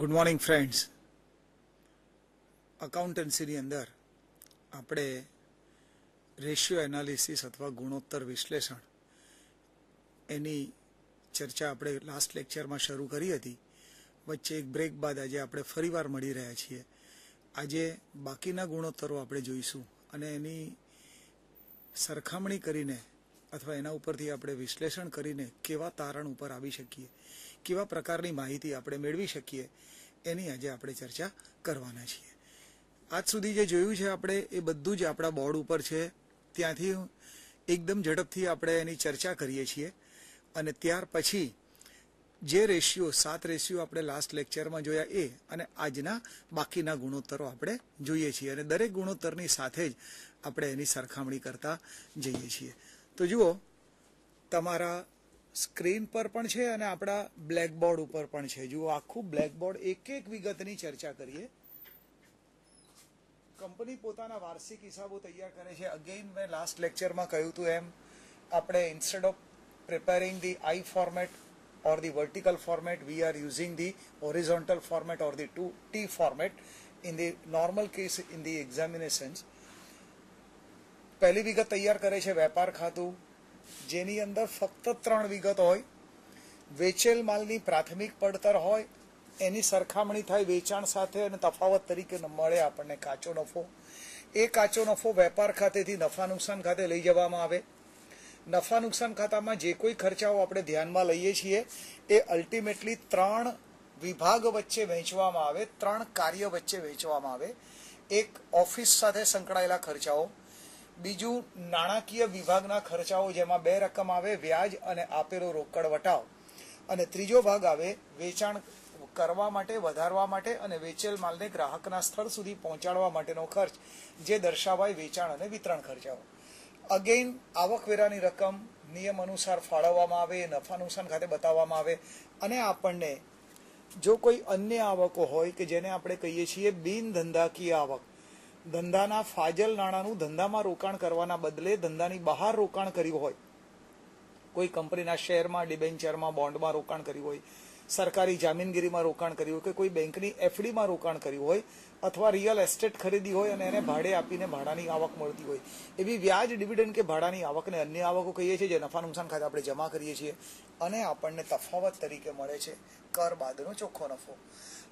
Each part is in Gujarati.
Good morning friends. અકાઉન્ટન્સીની અંદર આપણે રેશિયો એનાલિસિસ અથવા ગુણોત્તર વિશ્લેષણ એની ચર્ચા આપણે લાસ્ટ લેક્ચરમાં શરૂ કરી હતી. વચ્ચે એક બ્રેક બાદ આજે આપણે ફરીવાર મળી રહ્યા છીએ. આજે બાકીના ગુણોત્તરો આપણે જોઈશું અને એની સરખામણી કરીને અથવા એના ઉપરથી આપણે વિશ્લેષણ કરીને કેવા તારણ ઉપર આવી શકીએ, કેવા પ્રકારની માહિતી આપણે મેળવી શકીએ, એની આજે આપણે ચર્ચા કરવાના છીએ. આજ સુધી જે જોયું છે આપણે એ બધું જ આપણા બોર્ડ ઉપર છે. ત્યાંથી એકદમ ઝડપથી આપણે એની ચર્ચા કરીએ છીએ અને ત્યાર પછી જે રેશિયો 7 રેશિયો આપણે લાસ્ટ લેક્ચરમાં જોયા એ અને આજના બાકીના ગુણોત્તરો આપણે જોઈએ છીએ અને દરેક ગુણોત્તરની સાથે જ આપણે એની સરખામણી કરતા જઈએ છીએ. તો જુઓ, તમારા સ્ક્રીન પર પણ છે અને આપણા બ્લેકબોર્ડ ઉપર પણ છે. જુઓ, આખું બ્લેકબોર્ડ એક એક વિગતની ચર્ચા કરીએ. કંપની પોતાના વાર્ષિક હિસાબો તૈયાર કરે છે. અગેઇન મેં લાસ્ટ લેક્ચરમાં કહ્યું હતું એમ, આપણે instead of preparing the I format or the vertical format, we are using the horizontal format or the T format in the normal case in the examinations. પહેલી વિગત તૈયાર કરે છે વેપાર ખાતું, જેની અંદર ફક્ત 3 વિગત હોય. વેચેલ માલની પ્રાથમિક પડતર હોય, એની સરખામણી થાય વેચાણ સાથે અને તફાવત તરીકે મળે આપણને કાચો નફો. એ કાચો નફો વેપાર ખાતેથી નફા નુકસાન ખાતે લઈ જવામાં આવે. નફા નુકસાન ખાતામાં જે કોઈ ખર્ચાઓ આપણે ધ્યાનમાં લઈએ છીએ એ અલ્ટિમેટલી 3 વિભાગ વચ્ચે વહેંચવામાં આવે, 3 કાર્ય વચ્ચે વહેંચવામાં આવે. એક ઓફિસ સાથે સંકળાયેલા ખર્ચાઓ, બીજું નાણાકીય વિભાગના ખર્ચાઓ જેમાં 2 રકમ આવે, વ્યાજ અને આપેલો રોકડ વટાવ, અને ત્રીજો ભાગ આવે વેચાણ કરવા માટે, વધારવા માટે અને વેચેલ માલને ગ્રાહકના સ્થળ સુધી પહોંચાડવા માટેનો ખર્ચ જે દર્શાવાય વેચાણ અને વિતરણ ખર્ચાઓ. અગેઇન આવકવેરાની રકમ નિયમ અનુસાર ફાળવવામાં આવે, નફા નુકસાન ખાતે બતાવવામાં આવે અને આપણને જો કોઈ અન્ય આવકો હોય કે જેને આપણે કહીએ છીએ બિન ધંધાકીય આવક, ધંધાના ફાજલ નાણાંનું ધંધામાં રોકાણ કરવાના બદલે ધંધાની બહાર રોકાણ કર્યું હોય, કોઈ કંપનીના શેરમાં, ડિબેન્ચરમાં, બોન્ડમાં રોકાણ કર્યું હોય, સરકારી જામીનગીરીમાં રોકાણ કર્યું હોય કે કોઈ બેંકની એફડીમાં રોકાણ કર્યું હોય અથવા રિયલ એસ્ટેટ ખરીદી હોય અને એને ભાડે આપીને ભાડાની આવક મળતી હોય, એવી વ્યાજ, ડિવિડન્ડ કે ભાડાની આવકને અન્ય આવકો કહીએ છીએ જે નફા નુકસાન ખાતે આપણે જમા કરીએ છીએ અને આપણને તફાવત તરીકે મળે છે કર બાદનો ચોખ્ખો નફો.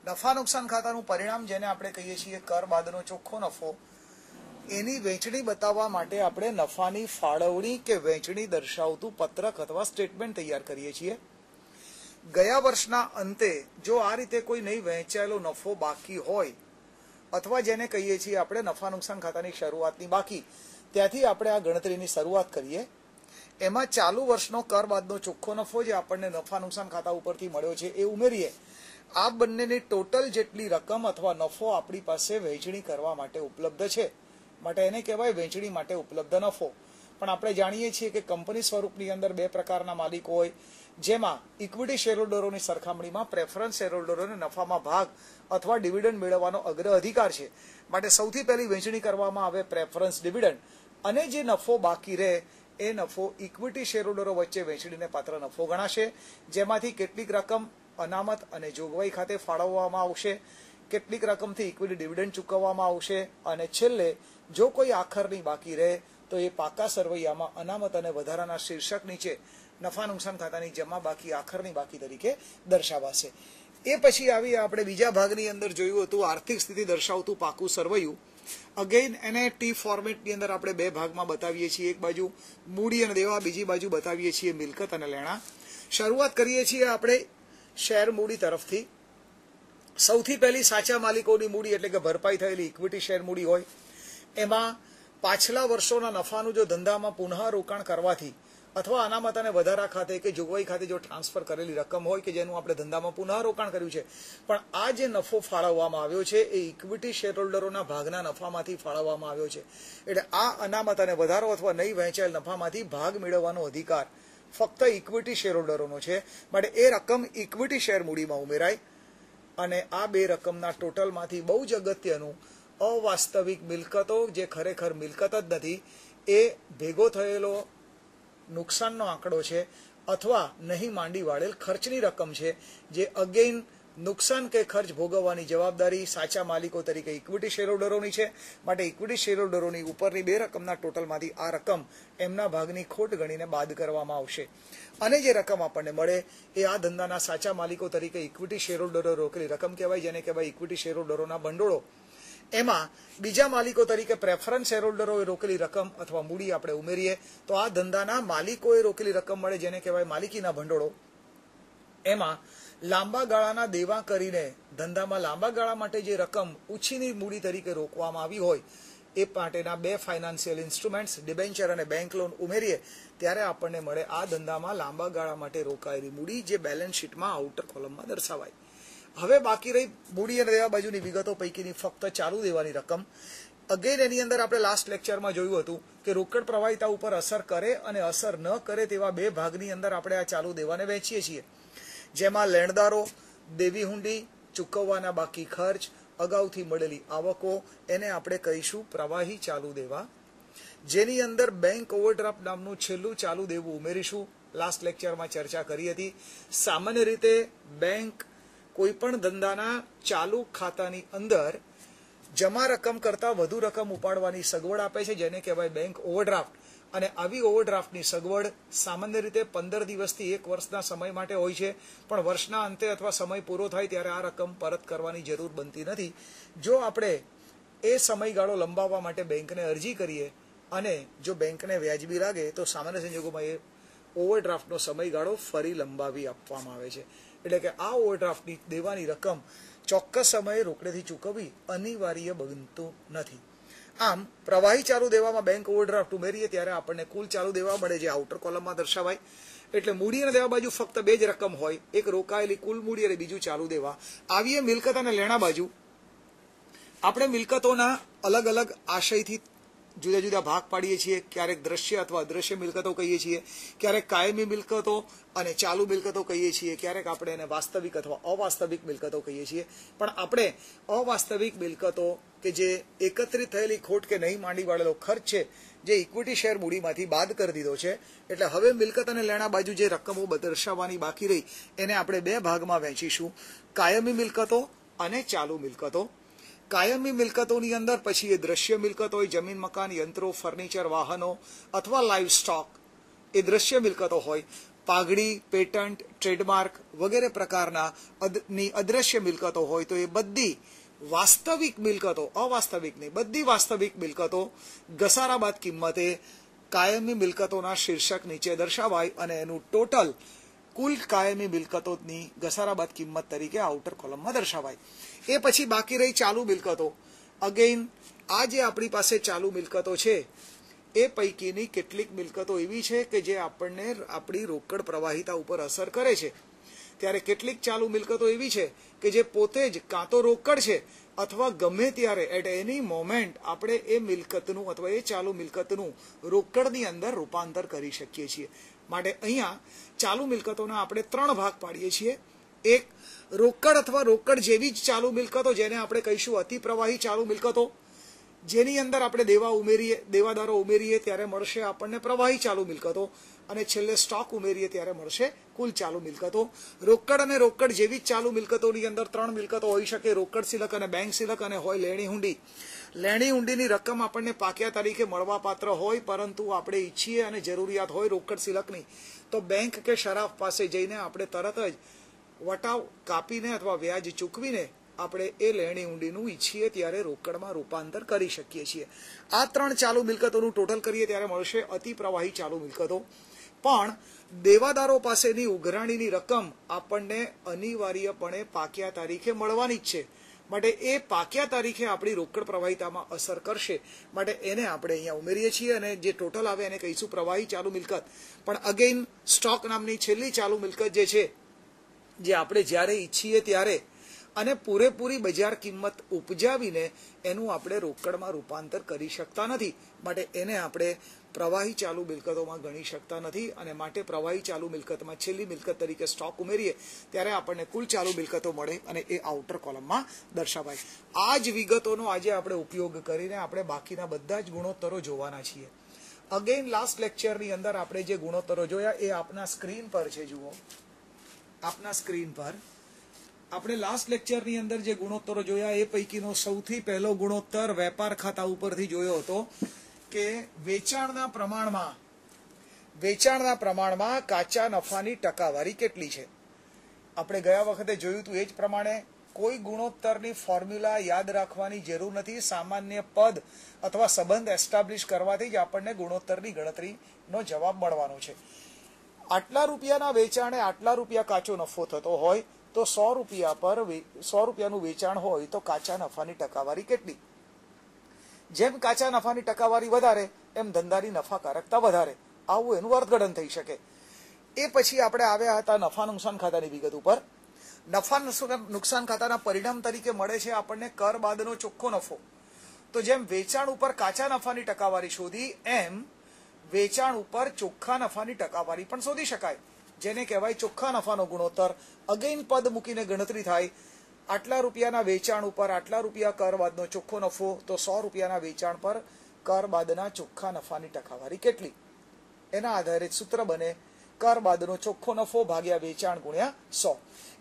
નફા નુકસાન ખાતાનું પરિણામ જેને આપણે કહીએ છીએ કર બાદનો ચોખ્ખો નફો, એની વહેંચણી બતાવવા માટે આપણે નફાની ફાળવણી કે વહેંચણી દર્શાવતું પત્રક અથવા સ્ટેટમેન્ટ તૈયાર કરીએ છીએ. ગયા વર્ષના અંતે જો આ રીતે કોઈ નહીં વહેંચાયેલો નફો બાકી હોય અથવા જેને કહીએ છીએ આપણે નફા નુકસાન ખાતાની શરૂઆતની બાકી, ત્યાંથી આપણે આ ગણતરીની શરૂઆત કરીએ. એમાં ચાલુ વર્ષનો કર બાદનો ચોખ્ખો નફો જે આપણને નફા નુકસાન ખાતા ઉપરથી મળ્યો છે એ ઉમેરીએ. આ બંનેની ટોટલ જેટલી રકમ અથવા નફો આપણી પાસે વહેંચણી કરવા માટે ઉપલબ્ધ છે, માટે એને કહેવાય વહેંચણી માટે ઉપલબ્ધ નફો. પણ આપણે જાણીએ છીએ કે કંપની સ્વરૂપની અંદર 2 પ્રકારના માલિકો હોય, જેમાં ઇક્વિટી શેરહોલ્ડરોની સરખામણીમાં પ્રેફરન્સ શેરહોલ્ડરોને નફામાં ભાગ અથવા ડિવિડન્ડ મેળવવાનો અગ્ર અધિકાર છે. માટે સૌથી પહેલી વહેંચણી કરવામાં આવે પ્રેફરન્સ ડિવિડન્ડ, અને જે નફો બાકી રહે એ નફો ઇક્વિટી શેરહોલ્ડરો વચ્ચે વહેંચણીને પાત્ર નફો ગણાશે, જેમાંથી કેટલીક રકમ અનામત અને જોગવાઈ ખાતે ફાળવવામાં આવશે, કેટલીક રકમથી ઇક્વિટી ડિવિડન્ડ ચૂકવવામાં આવશે અને છેલ્લે જો કોઈ આખરની બાકી રહે તો એ પાકા સરવૈયામાં અનામત અને વધારાના શીર્ષક નીચે નફા નુકસાન ખાતાની જમા બાકી આખરની બાકી તરીકે દર્શાવાશે. એ પછી આવી આપણે બીજા ભાગની અંદર જોયું હતું આર્થિક સ્થિતિ દર્શાવતું પાકું સરવૈયું. અગેઇન એને ટી ફોર્મેટની અંદર આપણે 2 ભાગમાં બતાવીએ છીએ. એક બાજુ મૂડી અને દેવા, બીજી બાજુ બતાવીએ છીએ મિલકત અને લેણા. શરૂઆત કરીએ છીએ આપણે શેર મૂડી તરફથી. સૌથી પહેલી સાચા માલિકોની મૂડી એટલે કે ભરપાઈ થયેલી ઇક્વિટી શેર મૂડી હોય. એમાં પાછલા વર્ષોના નફાનું જો ધંધામાં પુનઃ રોકાણ કરવાથી અથવા અનામત અને વધારા ખાતે કે જોગવાઈ ખાતે જો ટ્રાન્સફર કરેલી રકમ હોય કે જેનું આપણે ધંધામાં પુનઃ રોકાણ કર્યું છે, પણ આ જે નફો ફાળવવામાં આવ્યો છે એ ઇક્વિટી શેરહોલ્ડરોના ભાગના નફામાંથી ફાળવવામાં આવ્યો છે. એટલે આ અનામત અને વધારો અથવા નહીં વહેંચાયેલ નફામાંથી ભાગ મેળવવાનો અધિકાર ફક્ત ઇક્વિટી શેરહોલ્ડરોનો છે. માટે એ રકમ ઇક્વિટી શેર મૂડીમાં ઉમેરાય અને આ 2 રકમના ટોટલમાંથી બહુ જ અગત્યનું અવાસ્તવિક મિલકતો જે ખરેખર મિલકત જ નથી, એ ભેગો થયેલો નુકસાનનો આંકડો છે અથવા નહીં માંડી વાળેલ ખર્ચની રકમ છે, જે અગેઇન નુકસાન કે ખર્ચ ભોગવવાની જવાબદારી સાચા માલિકો તરીકે ઇક્વિટી શેરહોલ્ડરોની છે. માટે ઇક્વિટી શેરહોલ્ડરોની ઉપરની બે રકમના ટોટલમાંથી આ રકમ એમના ભાગની ખોટ ગણીને બાદ કરવામાં આવશે અને જે રકમ આપણને મળે એ આ ધંધાના સાચા માલિકો તરીકે ઇક્વિટી શેરહોલ્ડરો રોકેલી રકમ કહેવાય, જેને કહેવાય ઇક્વિટી શેરહોલ્ડરોના ભંડોળો. એમાં બીજા માલિકો તરીકે પ્રેફરન્સ શેરહોલ્ડરોએ રોકેલી રકમ અથવા મૂડી આપણે ઉમેરીએ તો આ ધંધાના માલિકોએ રોકેલી રકમ મળે, જેને કહેવાય માલિકીના ભંડોળો. એમાં લાંબા ગાળાના દેવા કરીને ધંધામાં લાંબા ગાળા માટે જે રકમ ઉછીની મૂડી તરીકે રોકવામાં આવી હોય એ માટેના બે ફાઇનાન્શિયલ ઇન્સ્ટ્રુમેન્ટ્સ ડિબેન્ચર અને બેંક લોન ઉમેરીએ ત્યારે આપણને મળે આ ધંધામાં લાંબા ગાળા માટે રોકાયેલી મૂડી, જે બેલેન્સ શીટમાં આઉટર કોલમમાં દર્શાવાય. હવે બાકી રહી મૂડી અને દેવા બાજુની વિગતો પૈકીની ફક્ત ચાલુ દેવાની રકમ. અગેન એની અંદર આપણે લાસ્ટ લેક્ચરમાં જોયું હતું કે રોકડ પ્રવાહિતા ઉપર અસર કરે અને અસર ન કરે તેવા બે ભાગની અંદર આપણે આ ચાલુ દેવાને વહેંચીએ છીએ, જેમાં લેણદારો, દેવી હુંડી, ચૂકવવાના બાકી ખર્ચ, અગાઉથી મળેલી આવકો, એને આપણે કહીશું પ્રવાહી ચાલુ દેવા, જેની અંદર બેંક ઓવરડ્રાફ્ટ નામનું છેલ્લું ચાલુ દેવું ઉમેરીશું. લાસ્ટ લેક્ચરમાં ચર્ચા કરી હતી. સામાન્ય રીતે બેંક કોઈ પણ ધંધાના ચાલુ ખાતાની અંદર જમા રકમ કરતાં વધુ રકમ ઉપાડવાની સગવડ આપે છે, જેને કહેવાય બેંક ઓવરડ્રાફ્ટ. અને આવી ઓવરડ્રાફ્ટની સગવડ સામાન્ય રીતે 15 દિવસથી 1 વર્ષના સમય માટે હોય છે, પણ વર્ષના અંતે અથવા સમય પૂરો થાય ત્યારે આ રકમ પરત કરવાની જરૂર બનતી નથી. જો આપણે એ સમયગાળો લંબાવવા માટે બેંકને અરજી કરીએ અને જો બેંકને વ્યાજબી લાગે તો સામાન્ય સંજોગોમાં એ ઓવરડ્રાફ્ટનો સમયગાળો ફરી લંબાવી આપવામાં આવે છે. એટલે કે આ ઓવરડ્રાફ્ટની દેવાની રકમ ચોક્કસ સમયે રોકડેથી ચૂકવવી અનિવાર્ય બનતું નથી. આમ પ્રવાહી ચાલુ દેવામાં બેંક ઓવરડ્રાફ્ટ ઉમેરીએ ત્યારે આપણને કુલ ચાલુ દેવા મળે, જે આઉટર કોલમમાં દર્શાવાય. એટલે મૂડી અને દેવા બાજુ ફક્ત બે જ રકમ હોય, એક રોકાયેલી કુલ મૂડી અને બીજું ચાલુ દેવા. આવીએ મિલકત અને લેણા બાજુ. આપણે મિલકતોના અલગ અલગ આશયથી જુદા જુદા ભાગ પાડીએ છીએ. ક્યારેક દ્રશ્ય અથવા અદ્રશ્ય મિલકતો કહીએ છીએ, ક્યારેક કાયમી મિલકતો અને ચાલુ મિલકતો કહીએ છીએ, ક્યારેક આપણે એને વાસ્તવિક અથવા અવાસ્તવિક મિલકતો કહીએ છીએ. પણ આપણે અવાસ્તવિક મિલકતો કે જે એકત્રિત થયેલી ખોટ કે નહીં માંડી વાળેલો ખર્ચ છે, જે ઇક્વિટી શેર મૂડીમાંથી બાદ કરી દીધો છે. એટલે હવે મિલકત અને લેણા બાજુ જે રકમો દર્શાવવાની બાકી રહી એને આપણે બે ભાગમાં વહેંચીશું, કાયમી મિલકતો અને ચાલુ મિલકતો. કાયમી મિલકતોની અંદર પછી એ દ્રશ્ય મિલકત હોય, જમીન, મકાન, યંત્રો, ફર્નિચર, વાહનો અથવા લાઇવ સ્ટોક એ દ્રશ્ય મિલકતો હોય. પાઘડી, પેટન્ટ, ટ્રેડમાર્ક વગેરે પ્રકારના અદ્રશ્ય મિલકતો હોય તો એ બધી વાસ્તવિક મિલકતો, અવાસ્તવિક નહીં, બધી વાસ્તવિક મિલકતો ઘસારા બાદ કિંમતે કાયમી મિલકતોના શીર્ષક નીચે દર્શાવાય અને એનું ટોટલ કુલ કાયમી મિલકતોની ઘસારા બાદ કિંમત તરીકે આઉટર કોલમમાં દર્શાવાય. એ પછી બાકી રહી ચાલુ મિલકતો. અગેન આ જે આપણી પાસે ચાલુ મિલકતો છે એ પૈકીની કેટલીક મિલકતો એવી છે કે જે આપણને આપણી રોકડ પ્રવાહિતા ઉપર અસર કરે છે. ત્યારે કેટલીક ચાલુ મિલકતો એવી છે કે જે પોતે જ કાં તો રોકડ છે અથવા ગમે ત્યારે એટ એની મોમેન્ટ આપણે એ મિલકતનું અથવા એ ચાલુ મિલકતનું રોકડની અંદર રૂપાંતર કરી શકીએ છીએ. માટે અહીંયા ચાલુ મિલકતોના આપણે 3 ભાગ પાડીએ છીએ. એક, રોકડ અથવા રોકડ જેવી જ ચાલુ મિલકતો, જેને આપણે કહીશું અતિ પ્રવાહી ચાલુ મિલકતો, જેની અંદર આપણે દેવાદારો ઉમેરીએ ત્યારે મળશે આપણને પ્રવાહી ચાલુ મિલકતો, અને છેલ્લે સ્ટોક ઉમેરીએ ત્યારે મળશે કુલ ચાલુ મિલકતો. રોકડ અને રોકડ જેવી જ ચાલુ મિલકતોની અંદર 3 મિલકતો હોઈ શકે, રોકડ સિલક અને બેંક સિલક, અને હોય લેણી હુંડી. લેણી હુંડીની રકમ આપણને પાક્યા તારીખે મળવાપાત્ર હોય, પરંતુ આપણે ઈચ્છીએ અને જરૂરિયાત હોય રોકડ સિલકની તો બેંક કે શરાફ પાસે જઈને આપણે તરત જ વટાવ કાપીને અથવા વ્યાજ ચૂકવીને આપણે એ લેણી હુંડીનું ઈચ્છીએ ત્યારે રોકડમાં રૂપાંતર કરી શકીએ છીએ. આ 3 ચાલુ મિલકતોનું ટોટલ કરીએ ત્યારે મળશે અતિ પ્રવાહી ચાલુ મિલકતો. પણ દેવાદારો પાસેની ઉઘરાણીની રકમ આપણને અનિવાર્યપણે પાક્યા તારીખે મળવાની જ છે. માટે એ પાક્યા તારીખે આપણી રોકડ પ્રવાહિતામાં અસર કરશે. માટે એને આપણે અહીંયા ઉમેરીએ છીએ અને જે ટોટલ આવે એને કહીશું પ્રવાહી ચાલુ મિલકત. પણ અગેન સ્ટોક નામની છેલ્લી ચાલુ મિલકત જે છે, જે આપણે જ્યારે ઈચ્છીએ ત્યારે અને પૂરેપૂરી બજાર કિંમત ઉપજાવીને એનું આપણે રોકડમાં રૂપાંતર કરી શકતા નથી. માટે એને આપણે પ્રવાહી ચાલુ મિલકતોમાં ગણી શકતા નથી, અને માટે પ્રવાહી ચાલુ મિલકતમાં છેલ્લી મિલકત તરીકે સ્ટોક ઉમેરીએ ત્યારે આપણને કુલ ચાલુ મિલકતો મળે અને એ આઉટર કોલમમાં દર્શાવાય. આ જ વિગતોનો આજે આપણે ઉપયોગ કરીને આપણે બાકીના બધા જ ગુણોત્તરો જોવાના છીએ. અગેન લાસ્ટ લેક્ચરની અંદર આપણે જે ગુણોત્તરો જોયા એ આપના સ્ક્રીન પર છે. જુઓ, આપના સ્ક્રીન પર આપણે લાસ્ટ લેક્ચરની અંદર જે ગુણોત્તરો જોયા એ પૈકીનો સૌથી પહેલો ગુણોત્તર વેપાર ખાતા ઉપરથી જોયો હતો કે વેચાણના પ્રમાણમાં કાચા નફાની ટકાવારી કેટલી છે. આપણે ગયા વખતે જોયું હતું એ જ પ્રમાણે કોઈ ગુણોત્તરની ફોર્મ્યુલા યાદ રાખવાની જરૂર નથી. સામાન્ય પદ અથવા સંબંધ એસ્ટાબ્લિશ કરવાથી જ આપણને ગુણોત્તરની ગણતરીનો જવાબ મળવાનો છે. આટલા રૂપિયાના વેચાણે આટલા રૂપિયા કાચો નફો થતો હોય તો 100 રૂપિયા પર 100 રૂપિયાનું વેચાણ હોય તો કાચા નફાની ટકાવારી કેટલી. જેમ કાચા નફાની ટકાવારી વધારે એમ ધંધાની નફાકારકતા વધારે, આવું એનું અર્થઘટન થઈ શકે. એ પછી આપણે આવ્યા હતા નફા નુકસાન ખાતાની વિગત ઉપર. નફા નુકસાન ખાતાના પરિણામ તરીકે મળે છે આપણને કર બાદનો ચોખ્ખો નફો. તો જેમ વેચાણ ઉપર કાચા નફાની ટકાવારી શોધી એમ વેચાણ ઉપર ચોખ્ખા નફાની ટકાવારી પણ શોધી શકાય, જેને કહેવાય ચોખ્ખા નફાનો ગુણોત્તર. અગેન પદ મૂકીને ગણતરી થાય. આટલા રૂપિયાના વેચાણ ઉપર આટલા રૂપિયા કર બાદનો ચોખ્ખો નફો, તો 100 રૂપિયાના વેચાણ પર કર બાદના ચોખ્ખા નફાની ટકાવારી કેટલી. એના આધારે સૂત્ર બને કર બાદનો ચોખ્ખો નફો ભાગ્યા વેચાણ ગુણ્યા 100.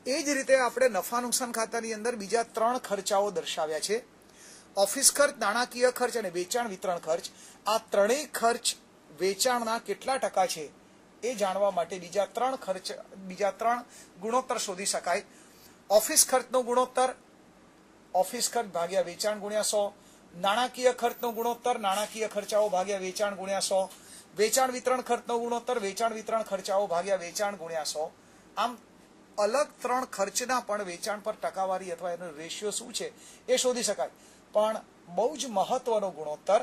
એ જ રીતે આપણે નફા નુકસાન ખાતાની અંદર બીજા 3 ખર્ચાઓ દર્શાવ્યા છે. ઓફિસ ખર્ચ, નાણાકીય ખર્ચ અને વેચાણ વિતરણ ખર્ચ. આ ત્રણેય ખર્ચ વેચાણના કેટલા ટકા છે એ જાણવા માટે બીજા 3 ગુણોત્તર શોધી શકાય. ઓફિસ ખર્ચનો ગુણોત્તર ઓફિસ ખર્ચ ભાગ્યા વેચાણ ગુણ્યા 100, નાણાકીય ખર્ચનો ગુણોત્તર નાણાકીય ખર્ચાઓ ભાગ્યા વેચાણ ગુણ્યા 100, વેચાણ વિતરણ ખર્ચનો ગુણોત્તર વેચાણ વિતરણ ખર્ચાઓ ભાગ્યા વેચાણ ગુણ્યા 100. આમ અલગ 3 ખર્ચના પણ વેચાણ પર ટકાવારી અથવા એનો રેશિયો શું છે એ શોધી શકાય. પણ બહુ જ મહત્વનો ગુણોત્તર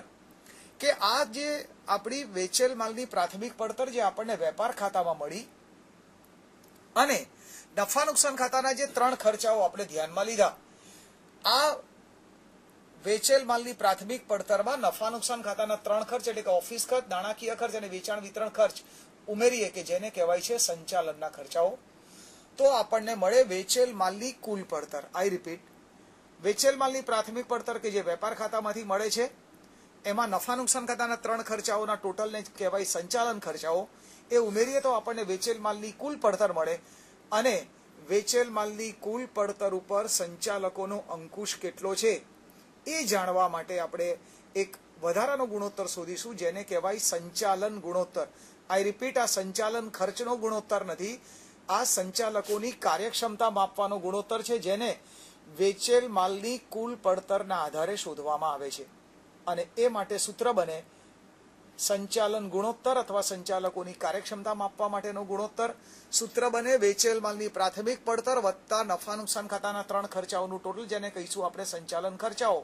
કે આ જે આપણી વેચેલ માલની પ્રાથમિક પડતર જે આપણને વેપાર ખાતામાં મળી અને નફા નુકસાન ખાતાના જે 3 ખર્ચાઓ આપણે ધ્યાનમાં લીધા, આ વેચેલ માલની પ્રાથમિક પડતરમાં નફા નુકસાન ખાતાના 3 ખર્ચ એટલે કે ઓફિસ ખર્ચ, નાણાકીય ખર્ચ અને વેચાણ વિતરણ ખર્ચ ઉમેરીએ કે જેને કહેવાય છે સંચાલનના ખર્ચાઓ, તો આપણને મળે વેચેલ માલની કુલ પડતર. આઈ રિપીટ, વેચેલ માલની પ્રાથમિક પડતર કે જે વેપાર ખાતામાંથી મળે છે એમાં નફા નુકસાન ખાતાના 3 ખર્ચાઓના ટોટલને કહેવાય સંચાલન ખર્ચાઓ. એ ઉમેરીએ તો આપણને વેચેલ માલની કુલ પડતર મળે અને વેચેલ માલની કુલ પડતર ઉપર સંચાલકોનો અંકુશ કેટલો છે એ જાણવા માટે આપણે એક વધારાનો ગુણોત્તર શોધીશું જેને કહેવાય સંચાલન ગુણોત્તર. આઈ રિપીટ, આ સંચાલન ખર્ચનો ગુણોત્તર નથી, આ સંચાલકોની કાર્યક્ષમતા માપવાનો ગુણોત્તર છે જેને વેચેલ માલની કુલ પડતરના આધારે શોધવામાં આવે છે. અને એ માટે સૂત્ર બને સંચાલન ગુણોત્તર અથવા સંચાલકોની કાર્યક્ષમતા માપવા માટેનો ગુણોત્તર. સૂત્ર બને વેચેલ માલની પ્રાથમિક પડતર વત્તા નફા નુકસાન ખાતાના 3 ખર્ચાઓનું ટોટલ, જેને કહીશું આપણે સંચાલન ખર્ચાઓ,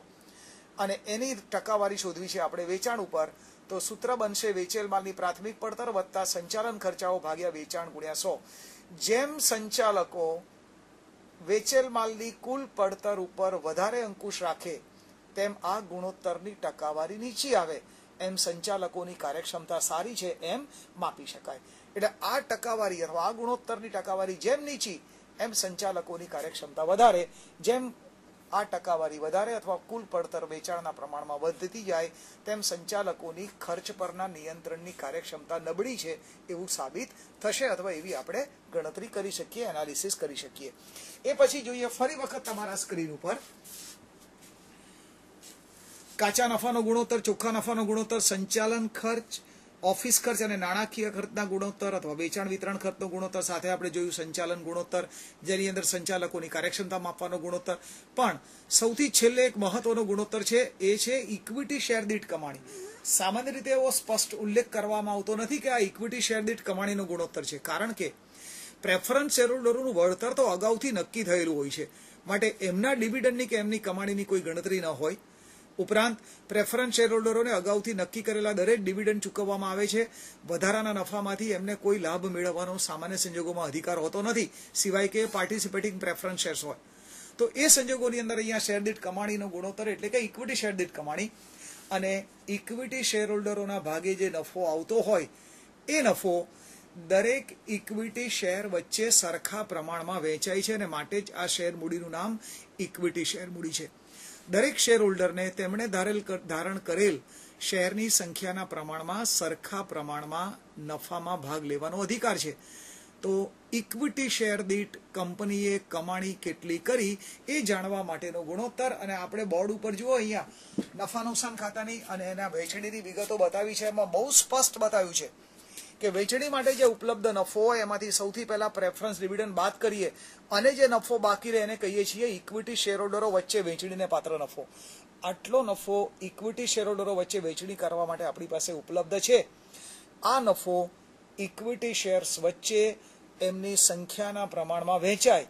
અને એની ટકાવારી શોધવી છે આપણે વેચાણ ઉપર. તો સૂત્ર બનશે વેચેલ માલની પ્રાથમિક પડતર વત્તા સંચાલન ખર્ચાઓ ભાગ્યા વેચાણ ગુણ્યા 100. જેમ સંચાલકો વેચેલ માલની કુલ પડતર ઉપર વધારે અંકુશ રાખે તેમ આ ગુણોત્તરની ટકાવારી નીચી આવે, એમ સંચાલકોની કાર્યક્ષમતા સારી છે એમ માપી શકાય. એટલે આ ટકાવારી અથવા આ ગુણોત્તરની ટકાવારી જેમ નીચી એમ સંચાલકોની કાર્યક્ષમતા વધારે. જેમ આ ટકાવારી વધારે અથવા કુલ પડતર વેચાણના પ્રમાણમાં વધતી જાય તેમ સંચાલકોની ખર્ચ પરના નિયંત્રણની કાર્યક્ષમતા નબળી છે એવું સાબિત થશે અથવા એવી આપણે ગણતરી કરી શકીએ, એનાલિસિસ કરી શકીએ. એ પછી જોઈએ ફરી વખત તમારા સ્ક્રીન ઉપર કાચા નફાનો ગુણોત્તર, ચોખ્ખા નફાનો ગુણોત્તર, સંચાલન ખર્ચ, ઓફિસ ખર્ચ અને નાણાકીય ખર્ચના ગુણોત્તર અથવા વેચાણ વિતરણ ખર્ચનો ગુણોત્તર, સાથે આપણે જોયું સંચાલન ગુણોત્તર જેની અંદર સંચાલકોની કાર્યક્ષમતા માપવાનો ગુણોત્તર. પણ સૌથી છેલ્લે એક મહત્વનો ગુણોત્તર છે, એ છે ઇક્વિટી શેર દીઠ કમાણી. સામાન્ય રીતે એવો સ્પષ્ટ ઉલ્લેખ કરવામાં આવતો નથી કે આ ઇક્વિટી શેર દીઠ કમાણીનો ગુણોત્તર છે, કારણ કે પ્રેફરન્સ શેરહોલ્ડરોનું વળતર તો અગાઉથી નક્કી થયેલું હોય છે, માટે એમના ડિવિડન્ડની કે એમની કમાણીની કોઈ ગણતરી ન હોય. ઉપરાંત પ્રેફરન્સ શેરહોલ્ડરોને અગાઉથી નક્કી કરેલા દરેક ડિવિડન્ડ ચૂકવવામાં આવે છે. વધારાના નફામાંથી એમને કોઈ લાભ મેળવવાનો સામાન્ય સંજોગોમાં અધિકાર હોતો નથી, સિવાય કે પાર્ટિસિપેટિંગ પ્રેફરન્સ શેર્સ હોય. તો એ સંજોગોની અંદર અહીંયા શેર દીઠ કમાણીનો ગુણોત્તર એટલે કે ઇક્વિટી શેર દીઠ કમાણી, અને ઇક્વિટી શેરહોલ્ડરોના ભાગે જે નફો આવતો હોય એ નફો દરેક ઇક્વિટી શેર વચ્ચે સરખા પ્રમાણમાં વહેંચાય છે અને માટે જ આ શેર મૂડીનું નામ ઇક્વિટી શેર મૂડી છે. દરેક શેરહોલ્ડરને તેમણે ધારણ કરેલ શેરની સંખ્યાના પ્રમાણમાં સરખા પ્રમાણમાં નફામાં ભાગ લેવાનો અધિકાર છે. તો ઇક્વિટી શેર દીઠ કંપનીએ કમાણી કેટલી કરી એ જાણવા માટેનો ગુણોત્તર. અને આપણે બોર્ડ ઉપર જુઓ અહીંયા નફા નુકસાન ખાતાની અને એના વેચણીની વિગતો બતાવી છે. એમાં બહુ સ્પષ્ટ બતાવ્યું છે કે વેચણી માટે જે ઉપલબ્ધ નફો હોય એમાંથી સૌથી પહેલા પ્રેફરન્સ ડિવિડન્ડ બાદ કરીએ અને જે નફો બાકી રહે એને કહીએ છીએ ઇક્વિટી શેરહોલ્ડરો વચ્ચે વેચણીને પાત્ર નફો. આટલો નફો ઇક્વિટી શેરહોલ્ડરો વચ્ચે વેચણી કરવા માટે આપણી પાસે ઉપલબ્ધ છે. આ નફો ઇક્વિટી શેર્સ વચ્ચે એમની સંખ્યાના પ્રમાણમાં વહેંચાય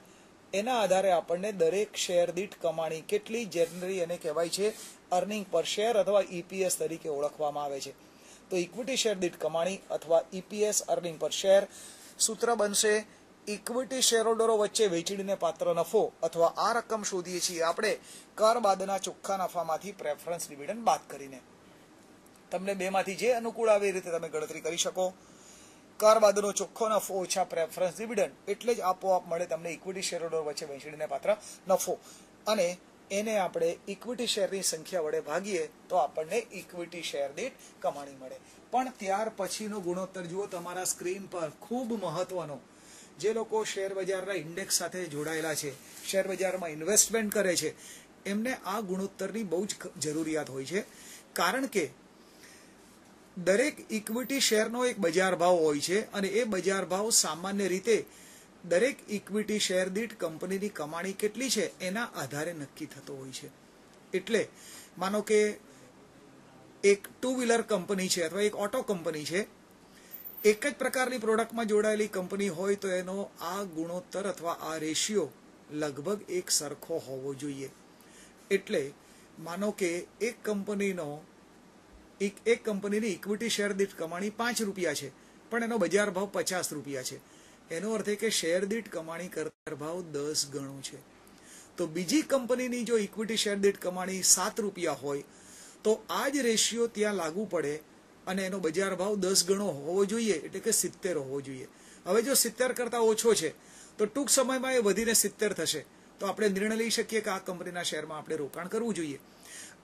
એના આધારે આપણને દરેક શેર દીઠ કમાણી કેટલી જનરલી એને કહેવાય છે અર્નિંગ પર શેર અથવા ઈપીએસ તરીકે ઓળખવામાં આવે છે. તો ઇક્વિટી શેર દીઠ કમાણી અથવા ઈપીએસ અર્નિંગ પર શેર સૂત્ર બનશે ઇક્વિટી શેરહોલ્ડરો વચ્ચે વેચણીને પાત્ર નફો અથવા આ રકમ શોધીએ છીએ આપણે કર બાદના ચોખ્ખા નફામાંથી પ્રેફરન્સ ડિવિડન્ડ બાદ કરીને. તમને બેમાંથી જે અનુકૂળ આવે એ રીતે તમે ગણતરી કરી શકો. કર બાદનો ચોખ્ખો નફો ઓછા પ્રેફરન્સ ડિવિડન્ડ એટલે જ આપોઆપ મળે તમને ઇક્વિટી શેરહોલ્ડર વચ્ચે વેચણીને પાત્ર નફો. અને એને આપણે ઇક્વિટી શેરની સંખ્યા વડે ભાગીએ તો આપણને ઇક્વિટી શેર દીઠ કમાણી મળે. પણ ત્યાર પછીનો ગુણોત્તર જુઓ તમારા સ્ક્રીન પર, ખૂબ મહત્વનો. જે લોકો શેર બજારના ઇન્ડેક્સ સાથે જોડાયેલા છે, શેર બજારમાં ઇન્વેસ્ટમેન્ટ કરે છે, એમને આ ગુણોત્તરની બહુ જ જરૂરિયાત હોય છે. કારણ કે દરેક ઇક્વિટી શેરનો એક બજાર ભાવ હોય છે અને એ બજાર ભાવ સામાન્ય રીતે દરેક ઇક્વિટી શેર દીઠ કંપનીની કમાણી કેટલી છે એના આધારે નક્કી થતો હોય છે. એટલે માનો કે એક ટુ વ્હીલર કંપની છે અથવા એક ઓટો કંપની છે, એક જ પ્રકારની પ્રોડક્ટમાં જોડાયેલી કંપની હોય તો એનો આ ગુણોત્તર અથવા આ રેશિયો લગભગ એક સરખો હોવો જોઈએ. એટલે માનો કે એક કંપનીની ઇક્વિટી શેર દીઠ કમાણી 5 રૂપિયા છે પણ એનો બજાર ભાવ 50 રૂપિયા છે. એનો અર્થ એ કે શેર દીઠ કમાણી કરતા ભાવ 10 ગણો છે. તો બીજી કંપનીની જો ઇક્વિટી શેર દીઠ કમાણી 7 રૂપિયા હોય તો આ જ રેશિયો ત્યાં લાગુ પડે અને એનો બજાર ભાવ 10 ગણો હોવો જોઈએ, એટલે કે 70 હોવો જોઈએ. હવે જો 70 કરતા ઓછો છે તો ટૂંક સમયમાં એ વધીને 70 થશે. તો આપણે નિર્ણય લઈ શકીએ કે આ કંપનીના શેરમાં આપણે રોકાણ કરવું જોઈએ.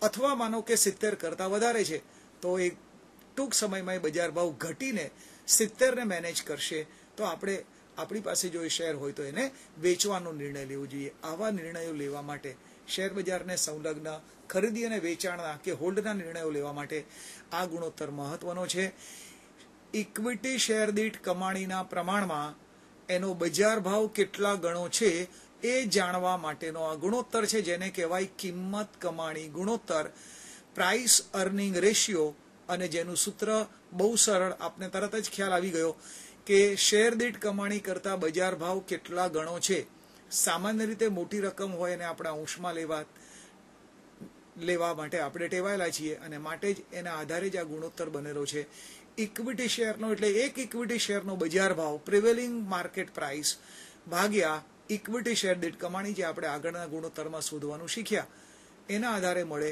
અથવા માનો કે 70 કરતા વધારે છે તો એ ટૂંક સમયમાં એ બજાર ભાવ ઘટીને 70 ને મેનેજ કરશે. તો આપણી પાસે જો એ શેર હોય તો એને વેચવાનો નિર્ણય લેવો જોઈએ. આવા નિર્ણયો લેવા માટે શેર બજારને સંલગ્ન ખરીદી અને વેચાણના કે હોલ્ડના નિર્ણયો લેવા માટે આ ગુણોત્તર મહત્વનો છે. ઇક્વિટી શેર દીઠ કમાણીના પ્રમાણમાં એનો બજાર ભાવ કેટલા ગણો છે એ જાણવા માટેનો આ ગુણોત્તર છે, જેને કહેવાય કિંમત કમાણી ગુણોત્તર, પ્રાઇસ અર્નિંગ રેશિયો. અને જેનું સૂત્ર બહુ સરળ, આપને તરત જ ખ્યાલ આવી ગયો કે શેર દીઠ કમાણી કરતા બજાર ભાવ કેટલા ગણો છે. સામાન્ય રીતે મોટી રકમ હોય અને આપણા અંશમાં લેવા માટે આપણે ટેવાયેલા છીએ અને માટે જ એના આધારે જ આ ગુણોત્તર બનેલો છે. ઇક્વિટી શેરનો એટલે એક ઇક્વિટી શેરનો બજાર ભાવ પ્રિવેલિંગ માર્કેટ પ્રાઇસ ભાગ્યા ઇક્વિટી શેર દીઠ કમાણી, જે આપણે આગળના ગુણોત્તરમાં શોધવાનું શીખ્યા, એના આધારે મળે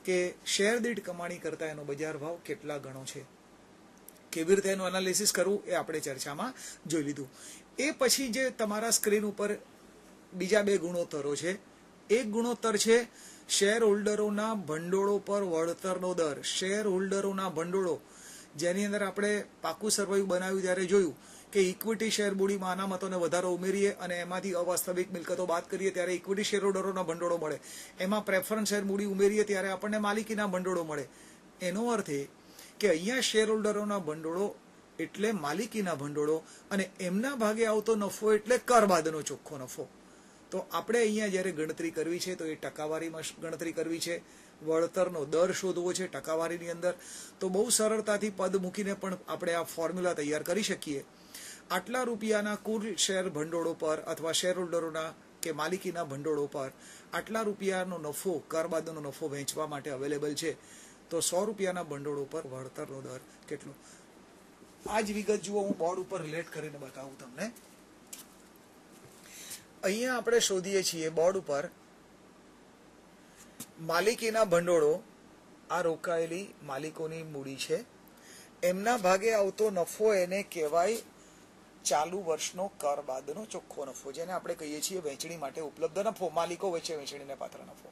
કે શેર દીઠ કમાણી કરતા એનો બજાર ભાવ કેટલા ગણો છે. કેવી રીતે એનું એનાલિસિસ કરવું એ આપણે ચર્ચામાં જોઈ લીધું. એ પછી જે તમારા સ્ક્રીન ઉપર બીજા બે ગુણોત્તરો છે, એક ગુણોત્તર છે શેર હોલ્ડરોના ભંડોળો પર વળતરનો દર. શેર હોલ્ડરોના ભંડોળો, જેની અંદર આપણે પાકું સર્વાયું બનાવ્યું ત્યારે જોયું કે ઇક્વિટી શેર મૂડીમાં અનામતોને વધારો ઉમેરીએ અને એમાંથી અવાસ્તવિક મિલકતો બાદ કરીએ ત્યારે ઇક્વિટી શેર હોલ્ડરોના ભંડોળો મળે. એમાં પ્રેફરન્સ શેર મૂડી ઉમેરીએ ત્યારે આપણને માલિકીના ભંડોળો મળે. એનો અર્થ એ કે અહીંયા શેર હોલ્ડરોના ભંડોળો એટલે માલિકીના ભંડોળો અને એમના ભાગે આવતો નફો એટલે કર બાદનો ચોખ્ખો નફો. તો આપણે અહીંયા જ્યારે ગણતરી કરવી છે તો એ ટકાવારીમાં ગણતરી કરવી છે, વળતરનો દર શોધવો છે ટકાવારીની અંદર. તો બહુ સરળતાથી પદ મૂકીને પણ આપણે આ ફોર્મ્યુલા તૈયાર કરી શકીએ. આટલા રૂપિયાના કુલ શેર ભંડોળો પર અથવા શેર હોલ્ડરોના કે માલિકીના ભંડોળો પર આટલા રૂપિયાનો નફો, કર બાદનો નફો વહેંચવા માટે અવેલેબલ છે. તો 100 રૂપિયાના ભંડોળો પર વળતરનો દર કેટલો? આ જ વિગત જુઓ, હું બોર્ડ ઉપર રિલેટ કરીને બતાવું તમને. અહીંયા આપણે શોધીએ છીએ બોર્ડ ઉપર માલિકીના ભંડોળો. આ રોકાયેલી માલિકોની મૂડી છે, એમના ભાગે આવતો નફો એને કહેવાય ચાલુ વર્ષનો કર બાદનો ચોખ્ખો નફો, જેને આપણે કહીએ છીએ વેચણી માટે ઉપલબ્ધ નફો, માલિકો વચ્ચે વેચણીને પાત્ર નફો.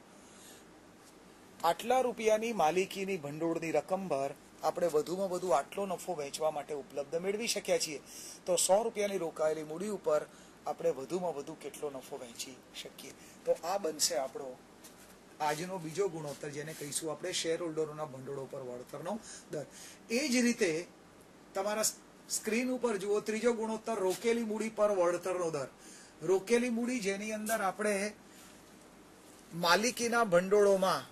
આટલા રૂપિયાની માલિકીની ભંડોળની રકમ પર આપણે વધુમાં વધુ આટલો નફો વેચવા માટે ઉપલબ્ધ મેળવી શક્યા છીએ. તો 100 રૂપિયાની રોકાયેલી મૂડી ઉપર આપણે વધુમાં વધુ કેટલો નફો વહેંચી શકીએ. તો આ બનશે આપણો આજનો બીજો ગુણોત્તર, જેને કહીશું આપણે શેર હોલ્ડરોના ભંડોળ ઉપર વળતરનો દર. એ જ રીતે તમારા સ્ક્રીન ઉપર જુઓ ત્રીજો ગુણોત્તર, રોકેલી મૂડી પર વળતરનો દર. રોકેલી મૂડી જેની અંદર આપણે માલિકીના ભંડોળોમાં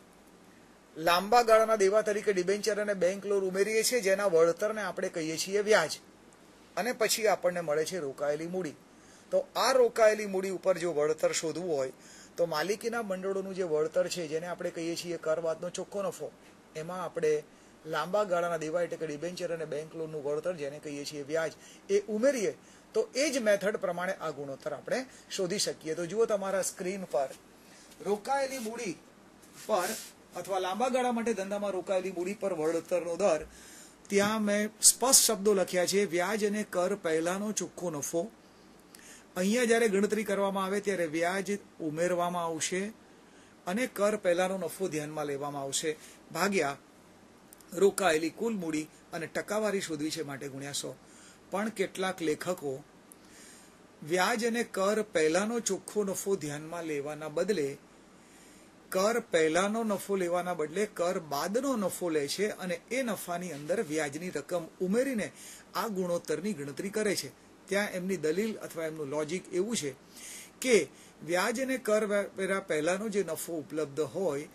લાંબા ગાળાના દેવા તરીકે ડિબેન્ચર અને બેંક લોન ઉમેરીએ છીએ, જેના વળતરને આપણે કહીએ છીએ વ્યાજ, અને પછી આપણને મળે છે રોકાયેલી મૂડી. તો આ રોકાયેલી મૂડી ઉપર જો વળતર શોધવું હોય તો માલિકીના ભંડોળોનું જે વળતર છે, જેને આપણે કહીએ છીએ કર બાદનો ચોખ્ખો નફો, એમાં આપણે લાંબા ગાળાના દેવા એટલે કે ડિબેન્ચર અને બેંક લોનનું વળતર, જેને કહીએ છીએ વ્યાજ, એ ઉમેરીએ તો એ જ મેથડ પ્રમાણે આ ગુણોત્તર આપણે શોધી શકીએ. તો જુઓ તમારા સ્ક્રીન પર રોકાયેલી મૂડી પર અથવા લાંબા ગાળા માટે ધંધામાં રોકાયેલી મૂડી પર વળતરનો દર, ત્યાં મેં સ્પષ્ટ શબ્દો લખ્યા છે, વ્યાજ અને કર પહેલાનો ચોખ્ખો નફો. અહીંયા જ્યારે ગણતરી કરવામાં આવે ત્યારે વ્યાજ ઉમેરવામાં આવશે અને કર પહેલાનો નફો ધ્યાનમાં લેવામાં આવશે, ભાગ્યા રોકાયેલી કુલ મૂડી અને ટકાવારી શોધવી છે માટે ગુણ્યા 100. પણ કેટલાક લેખકો વ્યાજ અને કર પહેલાનો ચોખ્ખો નફો ધ્યાનમાં લેવાના બદલે કર પહેલાનો નફો લેવાના બદલે કર બાદનો નફો લે છે અને એ નફાની અંદર વ્યાજની રકમ ઉમેરીને આ ગુણોત્તરની ગણતરી કરે છે. ત્યાં એમની દલીલ અથવા એમનું લોજિક એવું છે કે વ્યાજ અને કર વેરા પહેલાનો જે નફો ઉપલબ્ધ હોય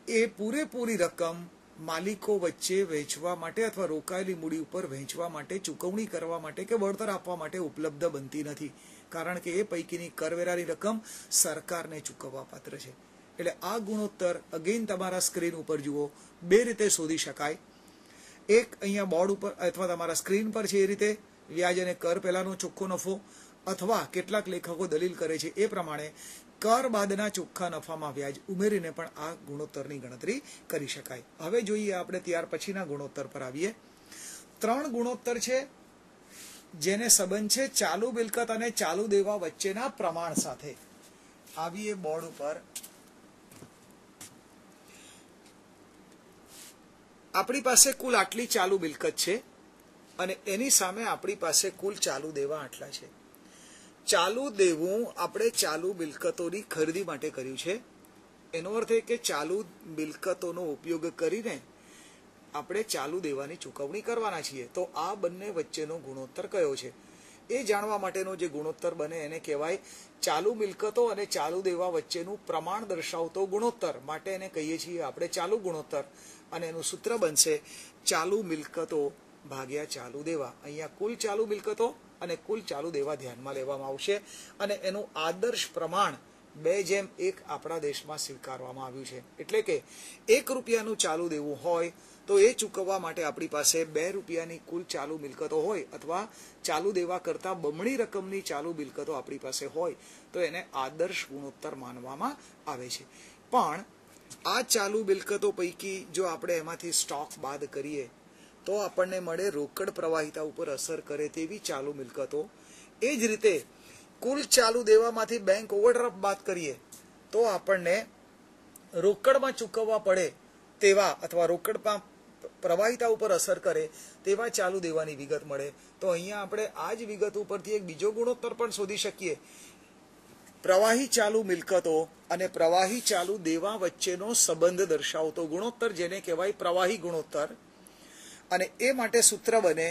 એ પૂરેપૂરી રકમ માલિકો વચ્ચે વહેંચવા માટે અથવા રોકાયેલી મૂડી ઉપર વહેંચવા માટે, ચૂકવણી કરવા માટે કે વળતર આપવા માટે ઉપલબ્ધ બનતી નથી, કારણ કે એ પૈકીની કરવેરાની રકમ સરકારને ચૂકવવા પાત્ર છે. એટલે આ ગુણોત્તર અગેન તમારા સ્ક્રીન ઉપર જુઓ, બે રીતે શોધી શકાય. એક અહીંયા બોર્ડ ઉપર અથવા તમારા સ્ક્રીન પર છે એ રીતે વ્યાજ અને કર પહેલાનો ચોખ્ખો નફો, અથવા કેટલાક લેખકો દલીલ કરે છે એ પ્રમાણે કર બાદના ચોખ્ખા નફામાં વ્યાજ ઉમેરીને પણ આ ગુણોત્તરની ગણતરી કરી શકાય. હવે જોઈએ આપણે ત્યાર પછીના ગુણોત્તર પર આવીએ. 3 ગુણોત્તર છે જેને સંબંધ છે ચાલુ મિલકત અને ચાલુ દેવા વચ્ચેના પ્રમાણ સાથે. આવીએ બોર્ડ ઉપર. આપણી પાસે કુલ આટલી ચાલુ મિલકત છે અને એની સામે આપણી પાસે કુલ ચાલુ દેવા આટલા છે. ચાલુ દેવું આપણે ચાલુ મિલકતોની ખરીદી માટે કર્યું છે. એનો અર્થ એ કે ચાલુ મિલકતોનો ઉપયોગ કરીને આપણે ચાલુ દેવાની ચૂકવણી કરવાના છીએ. તો આ બંને વચ્ચેનો ગુણોત્તર કયો છે એ જાણવા માટેનો જે ગુણોત્તર બને એને કહેવાય ચાલુ મિલકતો અને ચાલુ દેવા વચ્ચેનું પ્રમાણ દર્શાવતો ગુણોત્તર, માટે એને કહીએ છીએ આપણે ચાલુ ગુણોત્તર. અને એનું સૂત્ર બનશે ચાલુ મિલકતો ભાગ્યા ચાલુ દેવા. અહીંયા કુલ ચાલુ મિલકતો અને કુલ ચાલુ દેવા ધ્યાનમાં લેવામાં આવશે અને એનું આદર્શ પ્રમાણ 2:1 આપણા દેશમાં સ્વીકારવામાં આવ્યું છે. એટલે કે 1 રૂપિયાનું ચાલુ દેવું હોય તો એ ચૂકવવા માટે આપણી પાસે 2 રૂપિયાની કુલ ચાલુ મિલકતો હોય, અથવા ચાલુ દેવા કરતાં બમણી રકમની ચાલુ મિલકતો આપણી પાસે હોય તો એને આદર્શ ગુણોત્તર માનવામાં આવે છે. પણ આ ચાલુ મિલકતો પૈકી જો આપણે એમાંથી સ્ટોક બાદ કરીએ તો આપણને મળે રોકડ પ્રવાહિતા ઉપર અસર કરે તેવી ચાલુ મિલકતો. એ જ રીતે કુલ ચાલુ દેવામાંથી બેંક ઓવરડ્રાફ્ટ બાદ કરીએ તો આપણને રોકડમાં ચૂકવવા પડે તેવા અથવા રોકડમાં પ્રવાહિતા ઉપર અસર કરે તેવા ચાલુ દેવાની વિગત મળે. તો અહીંયા આપણે આ જ વિગત ઉપરથી એક બીજો ગુણોત્તર પણ શોધી શકીએ. પ્રવાહી ચાલુ મિલકતો અને પ્રવાહી ચાલુ દેવા વચ્ચેનો સંબંધ દર્શાવતો ગુણોત્તર, જેને કહેવાય પ્રવાહી ગુણોત્તર. અને એ માટે સૂત્ર બને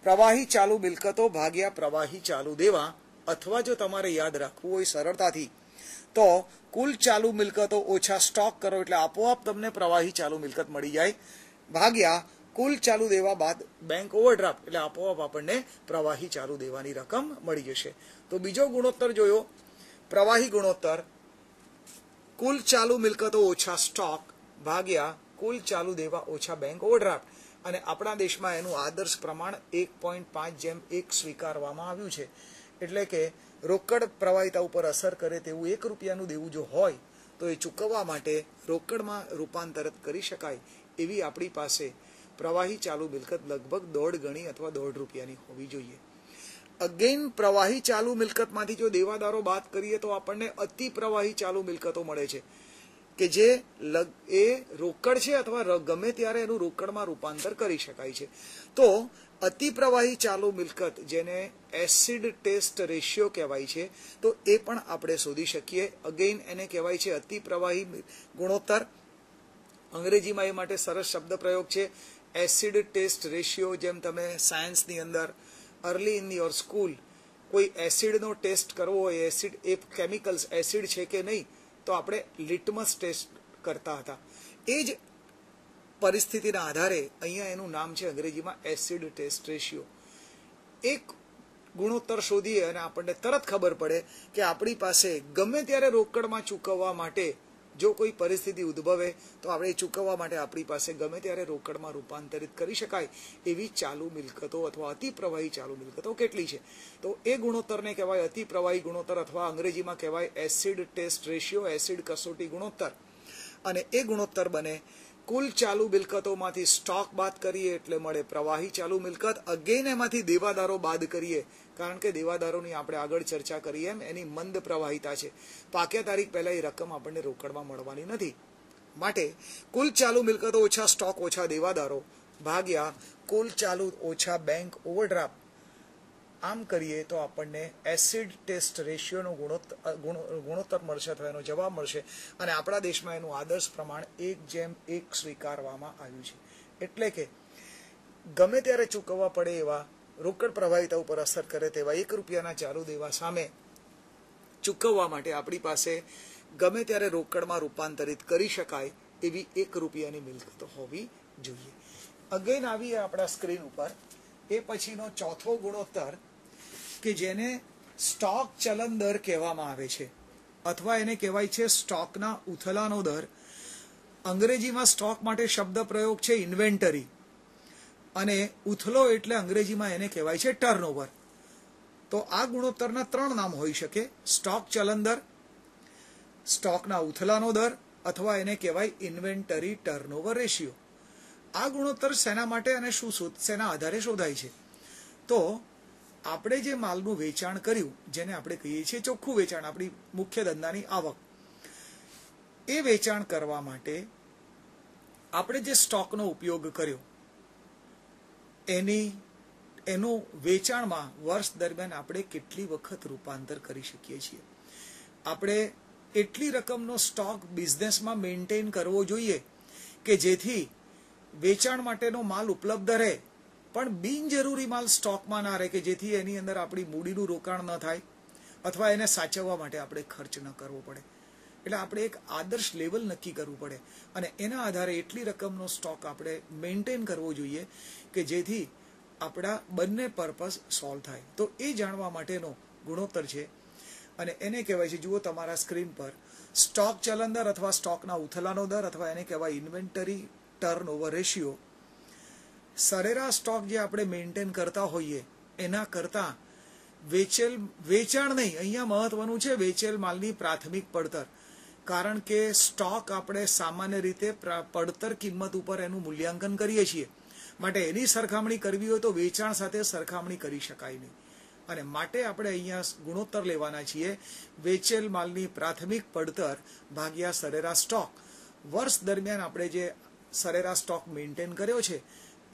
પ્રવાહી ચાલુ મિલકતો ભાગ્યા પ્રવાહી ચાલુ દેવા, અથવા જો તમારે યાદ રાખવું હોય સરળતાથી તો કુલ ચાલુ મિલકતો ઓછા સ્ટોક કરો એટલે આપોઆપ તમને પ્રવાહી ચાલુ મિલકત મળી જાય, ભાગ્યા કુલ ચાલુ દેવા બાદ બેંક ઓવરડ્રાફ્ટ એટલે આપોઆપ આપણને પ્રવાહી ચાલુ દેવાની રકમ મળી જશે. તો બીજો ગુણોત્તર જોયો પ્રવાહી ગુણોત્તર, કુલ ચાલુ મિલકતો ઓછા સ્ટોક ભાગ્યા કુલ ચાલુ દેવા ઓછા બેંક ઓવરડ્રાફ્ટ. અને આપણા દેશમાં એનું આદર્શ પ્રમાણ 1.5:1 સ્વીકારવામાં આવ્યું છે. એટલે કે રોકડ પ્રવાહિતા ઉપર અસર કરે તેવું 1 રૂપિયાનું દેવું જો હોય તો એ ચૂકવવા માટે રોકડમાં રૂપાંતરિત કરી શકાય એવી આપણી પાસે પ્રવાહી ચાલુ મિલકત લગભગ 1.5 ગણી અથવા 1.5 રૂપિયાની હોવી જોઈએ. અગેન પ્રવાહી ચાલુ મિલકતમાંથી જો દેવાદારો બાદ કરીએ તો આપણને અતિ પ્રવાહી ચાલુ મિલકતો મળે છે. કે જે એ રોકડ છે અથવા ગમે ત્યારે એનું રોકડમાં રૂપાંતર કરી શકાય છે. તો અતિ પ્રવાહી ચાલુ મિલકત જેને એસિડ ટેસ્ટ રેશિયો કહેવાય છે, તો એ પણ આપણે શોધી શકીએ. અગેઇન એને કહેવાય છે અતિ પ્રવાહી ગુણોત્તર. અંગ્રેજીમાં એ માટે સરસ શબ્દ પ્રયોગ છે એસિડ ટેસ્ટ રેશિયો. જેમ તમે સાયન્સની અંદર અર્લી ઇન યોર સ્કૂલ કોઈ એસિડનો ટેસ્ટ કરવો હોય, એસિડ એ કેમિકલ્સ એસિડ છે કે નહીં, તો આપણે લિટમસ ટેસ્ટ કરતા હતા. એ જ પરિસ્થિતિના આધારે અહીંયા એનું નામ છે અંગ્રેજીમાં એસિડ ટેસ્ટ રેશિયો. એક ગુણોત્તર શોધીએ અને આપણને તરત ખબર પડે કે આપણી પાસે ગમે ત્યારે રોકડમાં ચૂકવવા માટે જો કોઈ પરિસ્થિતિ ઉદ્ભવે તો આપણે ચૂકવવા માટે આપણી પાસે ગમે ત્યારે રોકડમાં રૂપાંતરિત કરી શકાય એવી ચાલુ મિલકતો અથવા અતિ પ્રવાહી ચાલુ મિલકતો કેટલી છે. તો એ ગુણોત્તરને કહેવાય અતિ પ્રવાહી ગુણોત્તર અથવા અંગ્રેજીમાં કહેવાય એસિડ ટેસ્ટ રેશિયો, એસિડ કસોટી ગુણોત્તર. અને એ ગુણોત્તર બને કુલ ચાલુ મિલકતોમાંથી સ્ટોક બાદ કરીએ એટલે મળે પ્રવાહી ચાલુ મિલકત. અગેન એમાંથી દેવાદારો બાદ કરીએ, કારણ કે દેવાદારોની આપણે આગળ ચર્ચા કરીએ એમ એની મંદ પ્રવાહિતા છે. પાક્યા તારીખ પહેલા એ રકમ આપણને રોકડમાં મળવાની નથી. માટે કુલ ચાલુ મિલકતો ઓછા સ્ટોક ઓછા દેવાદારો ભાગ્યા કુલ ચાલુ ઓછા બેંક ઓવરડ્રાફ્ટ, આમ કરીએ તો આપણને એસિડ ટેસ્ટ રેશિયોનો ગુણોત્તર મળશે અથવા એનો જવાબ મળશે. અને આપણા દેશમાં એનું આદર્શ પ્રમાણ 1:1 સ્વીકારવામાં આવ્યું છે. એટલે કે ગમે ત્યારે ચૂકવવા પડે એવા રોકડ પ્રવાહિતા ઉપર અસર કરે તેવા 1 રૂપિયાના ચાલુ દેવા સામે ચૂકવવા માટે આપણી પાસે ગમે ત્યારે રોકડમાં રૂપાંતરિત કરી શકાય એવી 1 રૂપિયાની મિલકતો હોવી જોઈએ. અગેન આવીએ આપણા સ્ક્રીન ઉપર. એ પછીનો ચોથો ગુણોત્તર કે જેને સ્ટોક ચલન દર કહેવામાં આવે છે અથવા એને કહેવાય છે સ્ટોકના ઉથલાનો દર. અંગ્રેજીમાં સ્ટોક માટે શબ્દ પ્રયોગ છે ઇન્વેન્ટરી અને ઉથલો એટલે અંગ્રેજીમાં એને કહેવાય છે ટર્નઓવર. તો આ ગુણોત્તરના 3 નામ હોઈ શકે: સ્ટોક ચલન દર, સ્ટોકના ઉથલાનો દર અથવા એને કહેવાય ઇન્વેન્ટરી ટર્નઓવર રેશિયો. આ ગુણોત્તર શેના માટે અને શેના આધારે શોધાય છે? તો આપણે જે માલનું વેચાણ કર્યું, જેને આપણે કહીએ છીએ ચોખ્ખું વેચાણ, આપણી મુખ્ય ધંધાની આવક, એ વેચાણ કરવા માટે આપણે જે સ્ટોકનો ઉપયોગ કર્યો એનું વેચાણમાં વર્ષ દરમિયાન આપણે કેટલી વખત રૂપાંતર કરી શકીએ છીએ. આપણે એટલી રકમનો સ્ટોક બિઝનેસમાં મેન્ટેન કરવો જોઈએ કે જેથી વેચાણ માટેનો માલ ઉપલબ્ધ રહે, પણ બિનજરૂરી માલ સ્ટોકમાં ના રહે કે જેથી એની અંદર આપણી મૂડીનું રોકાણ ન થાય અથવા એને સાચવવા માટે આપણે ખર્ચ ન કરવો પડે. એટલે આપણે એક આદર્શ લેવલ નક્કી કરવું પડે અને એના આધારે એટલી રકમનો સ્ટોક આપણે મેન્ટેન કરવો જોઈએ કે જેથી આપણા બંને પર્પઝ સોલ્વ થાય. તો એ જાણવા માટેનો ગુણોત્તર છે અને એને કહેવાય છે, જુઓ તમારા સ્ક્રીન પર, સ્ટોક ચલન દર અથવા સ્ટોકના ઉથલાનો દર અથવા એને કહેવાય ઇન્વેન્ટરી ટર્નઓવર રેશિયો. સરેરાશ સ્ટોક જે આપણે મેન્ટેન કરતા હોઈએ એના કરતાં વેચાણ નહીં, અહીંયા મહત્વનું છે વેચેલ માલની પ્રાથમિક પડતર. કારણ કે સ્ટોક આપણે સામાન્ય રીતે પડતર કિંમત ઉપર એનું મૂલ્યાંકન કરીએ છીએ, માટે એની સરખામણી કરવી હોય તો વેચાણ સાથે સરખામણી કરી શકાય નહીં. અને માટે આપણે અહીંયા ગુણોત્તર લેવાના છીએ વેચેલ માલની પ્રાથમિક પડતર ભાગ્યા સરેરાશ સ્ટોક. વર્ષ દરમિયાન આપણે જે સરેરાશ સ્ટોક મેન્ટેન કર્યો છે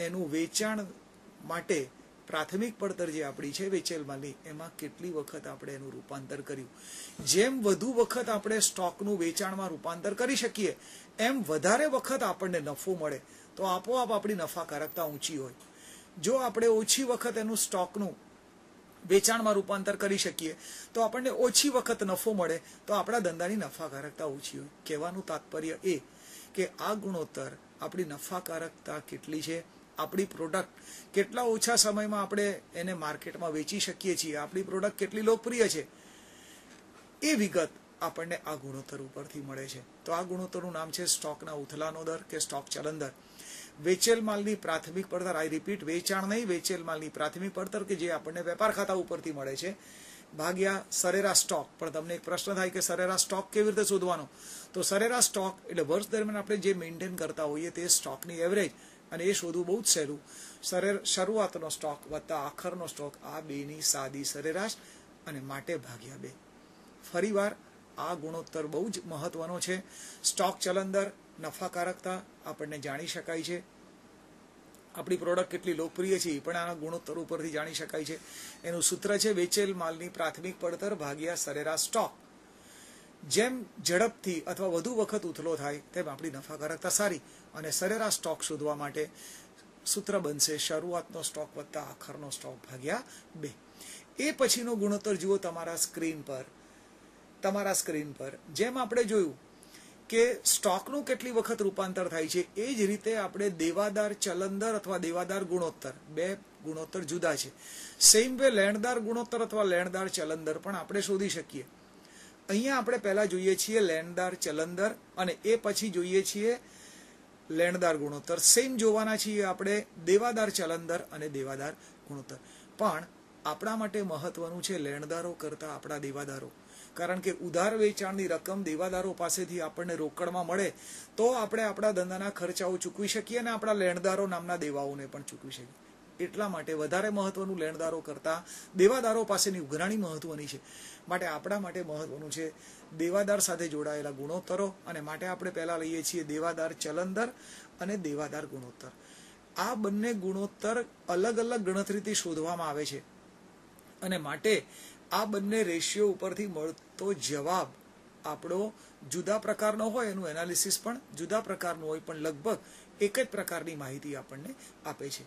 એનું વેચાણ માટે પ્રાથમિક પડતર જે આપણી છે વેચેલ માલની, એમાં કેટલી વખત આપણે એનું રૂપાંતર કર્યું. જેમ વધુ વખત આપણે સ્ટોકનું વેચાણમાં રૂપાંતર કરી શકીએ એમ વધારે વખત આપણને નફો મળે, તો આપોઆપ આપણી નફાકારકતા ઊંચી હોય. જો આપણે ઓછી વખત એનું સ્ટોકનું વેચાણમાં રૂપાંતર કરી શકીએ તો આપણને ઓછી વખત નફો મળે, તો આપણા ધંધાની નફાકારકતા ઓછી હોય. કહેવાનું તાત્પર્ય એ કે આ ગુણોત્તર આપણી નફાકારકતા કેટલી છે, આપણી પ્રોડક્ટ કેટલા ઓછા સમયમાં આપણે એને માર્કેટમાં વેચી શકીએ છીએ, આપણી પ્રોડક્ટ કેટલી લોકપ્રિય છે, એ વિગત આપણને આ ગુણોત્તર ઉપરથી મળે છે. તો આ ગુણોત્તરનું નામ છે સ્ટોકના ઉથલાનો દર કે સ્ટોક ચલન દર. વેચેલ માલની પ્રાથમિક પડતર, આઈ રિપીટ, વેચાણ નહીં, વેચેલ માલની પ્રાથમિક પડતર કે જે આપણને વેપાર ખાતા ઉપરથી મળે છે, ભાગ્યા સરેરાશ સ્ટોક. પણ તમને એક પ્રશ્ન થાય કે સરેરાશ સ્ટોક કેવી રીતે શોધવાનો? તો સરેરાશ સ્ટોક એટલે વર્ષ દરમિયાન આપણે જે મેન્ટેન કરતા હોઈએ તે સ્ટોકની એવરેજ, અને એ શોધવું બહુ જ સહેલું. શરૂઆતનો સ્ટોક વત્તા આખરનો સ્ટોક, આ બેની સાદી સરેરાશ અને માટે ભાગ્યા 2. ફરીવાર આ ગુણોત્તર બહુ જ મહત્વનો છે. સ્ટોક ચલન દર, નફાકારકતા આપણને જાણી શકાય છે. આપણી પ્રોડક્ટ કેટલી લોકપ્રિય છે એ પણ આના ગુણોત્તર ઉપરથી જાણી શકાય છે. એનું સૂત્ર છે વેચેલ માલની પ્રાથમિક પડતર ભાગ્યા સરેરાશ સ્ટોક. જેમ ઝડપથી અથવા વધુ વખત ઉથલો થાય તેમ આપણી નફાકારકતા સારી, અને સરેરાશ સ્ટોક શોધવા માટે સૂત્ર બનશે શરૂઆતનો સ્ટોક વત્તા આખરનો સ્ટોક ભાગ્યા 2. એ પછીનો ગુણોત્તર જુઓ તમારા સ્ક્રીન પર. જેમ આપણે જોયું કે સ્ટોકનું કેટલી વખત રૂપાંતર થાય છે, એ જ રીતે આપણે દેવાદાર ચલન દર અથવા દેવાદાર ગુણોત્તર, બે ગુણોત્તર જુદા છે. સેમ વે લેણદાર ગુણોત્તર અથવા લેણદાર ચલન દર પણ આપણે શોધી શકીએ. અહીંયા આપણે પહેલા જોઈએ છીએ લેણદાર ચલન દર અને એ પછી જોઈએ છીએ લેણદાર ગુણોત્તર. સેમ જોવાના છીએ આપણે દેવાદાર ચલન દર અને દેવાદાર ગુણોત્તર. પણ આપણા માટે મહત્વનું છે લેણદારો કરતા આપણા દેવાદારો. કારણ કે ઉધાર વેચાણની રકમ દેવાદારો પાસેથી આપણને રોકડમાં મળે તો આપણે આપણા ધંધાના ખર્ચાઓ ચૂકવી શકીએ અને આપણા લેણદારો નામના દેવાઓને પણ ચૂકવી શકીએ. એટલા માટે વધારે મહત્વનું લેણદારો કરતા દેવાદારો પાસેની ઉઘરાણી મહત્વની છે. માટે આપણા માટે મહત્વનું છે દેવાદાર સાથે જોડાયેલા ગુણોત્તરો, અને માટે આપણે પહેલા લઈએ છીએ દેવાદાર ચલન દર અને દેવાદાર ગુણોત્તર. આ બંને ગુણોત્તર અલગ અલગ ગણતરીથી શોધવામાં આવે છે, અને માટે આ બંને રેશિયો ઉપરથી મળતો જવાબ આપણો જુદા પ્રકારનો હોય, એનું એનાલિસિસ પણ જુદા પ્રકારનું હોય, પણ લગભગ એક જ પ્રકારની માહિતી આપણને આપે છે.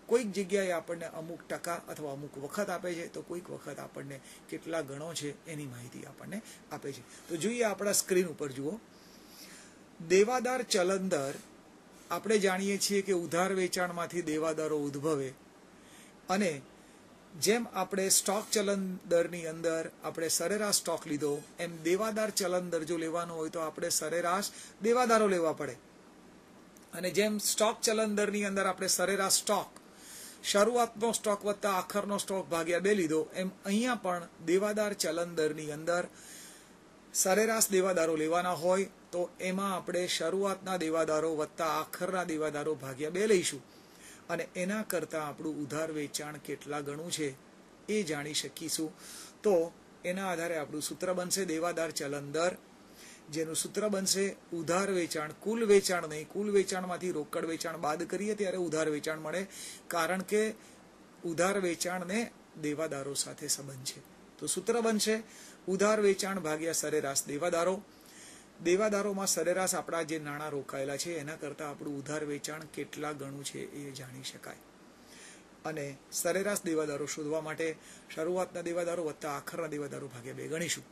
કોઈક જગ્યાએ આપણને અમુક ટકા અથવા અમુક વખત આપે છે, તો કોઈક વખત આપણને કેટલા ગણો છે એની માહિતી આપણને આપે છે. તો જોઈએ આપણા સ્ક્રીન ઉપર જુઓ. દેવાદાર ચલન દર આપણે જાણીએ છીએ કે ઉધાર વેચાણમાંથી દેવાદારો ઉદ્ભવે, અને જેમ આપણે સ્ટોક ચલન દરની અંદર આપણે સરેરાશ સ્ટોક લીધો, એમ દેવાદાર ચલન દર જો લેવાનો હોય તો આપણે સરેરાશ દેવાદારો લેવા પડે. અને જેમ સ્ટોક ચલન દરની અંદર આપણે સરેરાશ સ્ટોક, શરૂઆતનો સ્ટોક વત્તા આખરનો સ્ટોક ભાગ્યા 2 લીધો, એમ અહીંયા પણ દેવાદાર ચલન દરની અંદર સરેરાશ દેવાદારો લેવાના હોય તો એમાં આપણે શરૂઆતના દેવાદારો વત્તા આખરના દેવાદારો ભાગ્યા 2 લઈશું, અને એના કરતાં આપણું ઉધાર વેચાણ કેટલા ગણું છે એ જાણી શકીશું. તો એના આધારે આપણું સૂત્ર બનશે દેવાદાર ચલન દર, જેનું સૂત્ર બનશે ઉધાર વેચાણ, કુલ વેચાણ નહીં, કુલ વેચાણમાંથી રોકડ વેચાણ બાદ કરીએ ત્યારે ઉધાર વેચાણ મળે, કારણ કે ઉધાર વેચાણને દેવાદારો સાથે સંબંધ છે. તો સૂત્ર બનશે ઉધાર વેચાણ ભાગ્યા સરેરાશ દેવાદારો. દેવાદારોમાં સરેરાશ આપણા જે નાણાં રોકાયેલા છે એના કરતાં આપણું ઉધાર વેચાણ કેટલા ગણું છે એ જાણી શકાય. અને સરેરાશ દેવાદારો શોધવા માટે શરૂઆતના દેવાદારો વત્તા આખરના દેવાદારો ભાગ્યા 2 ગણીશું.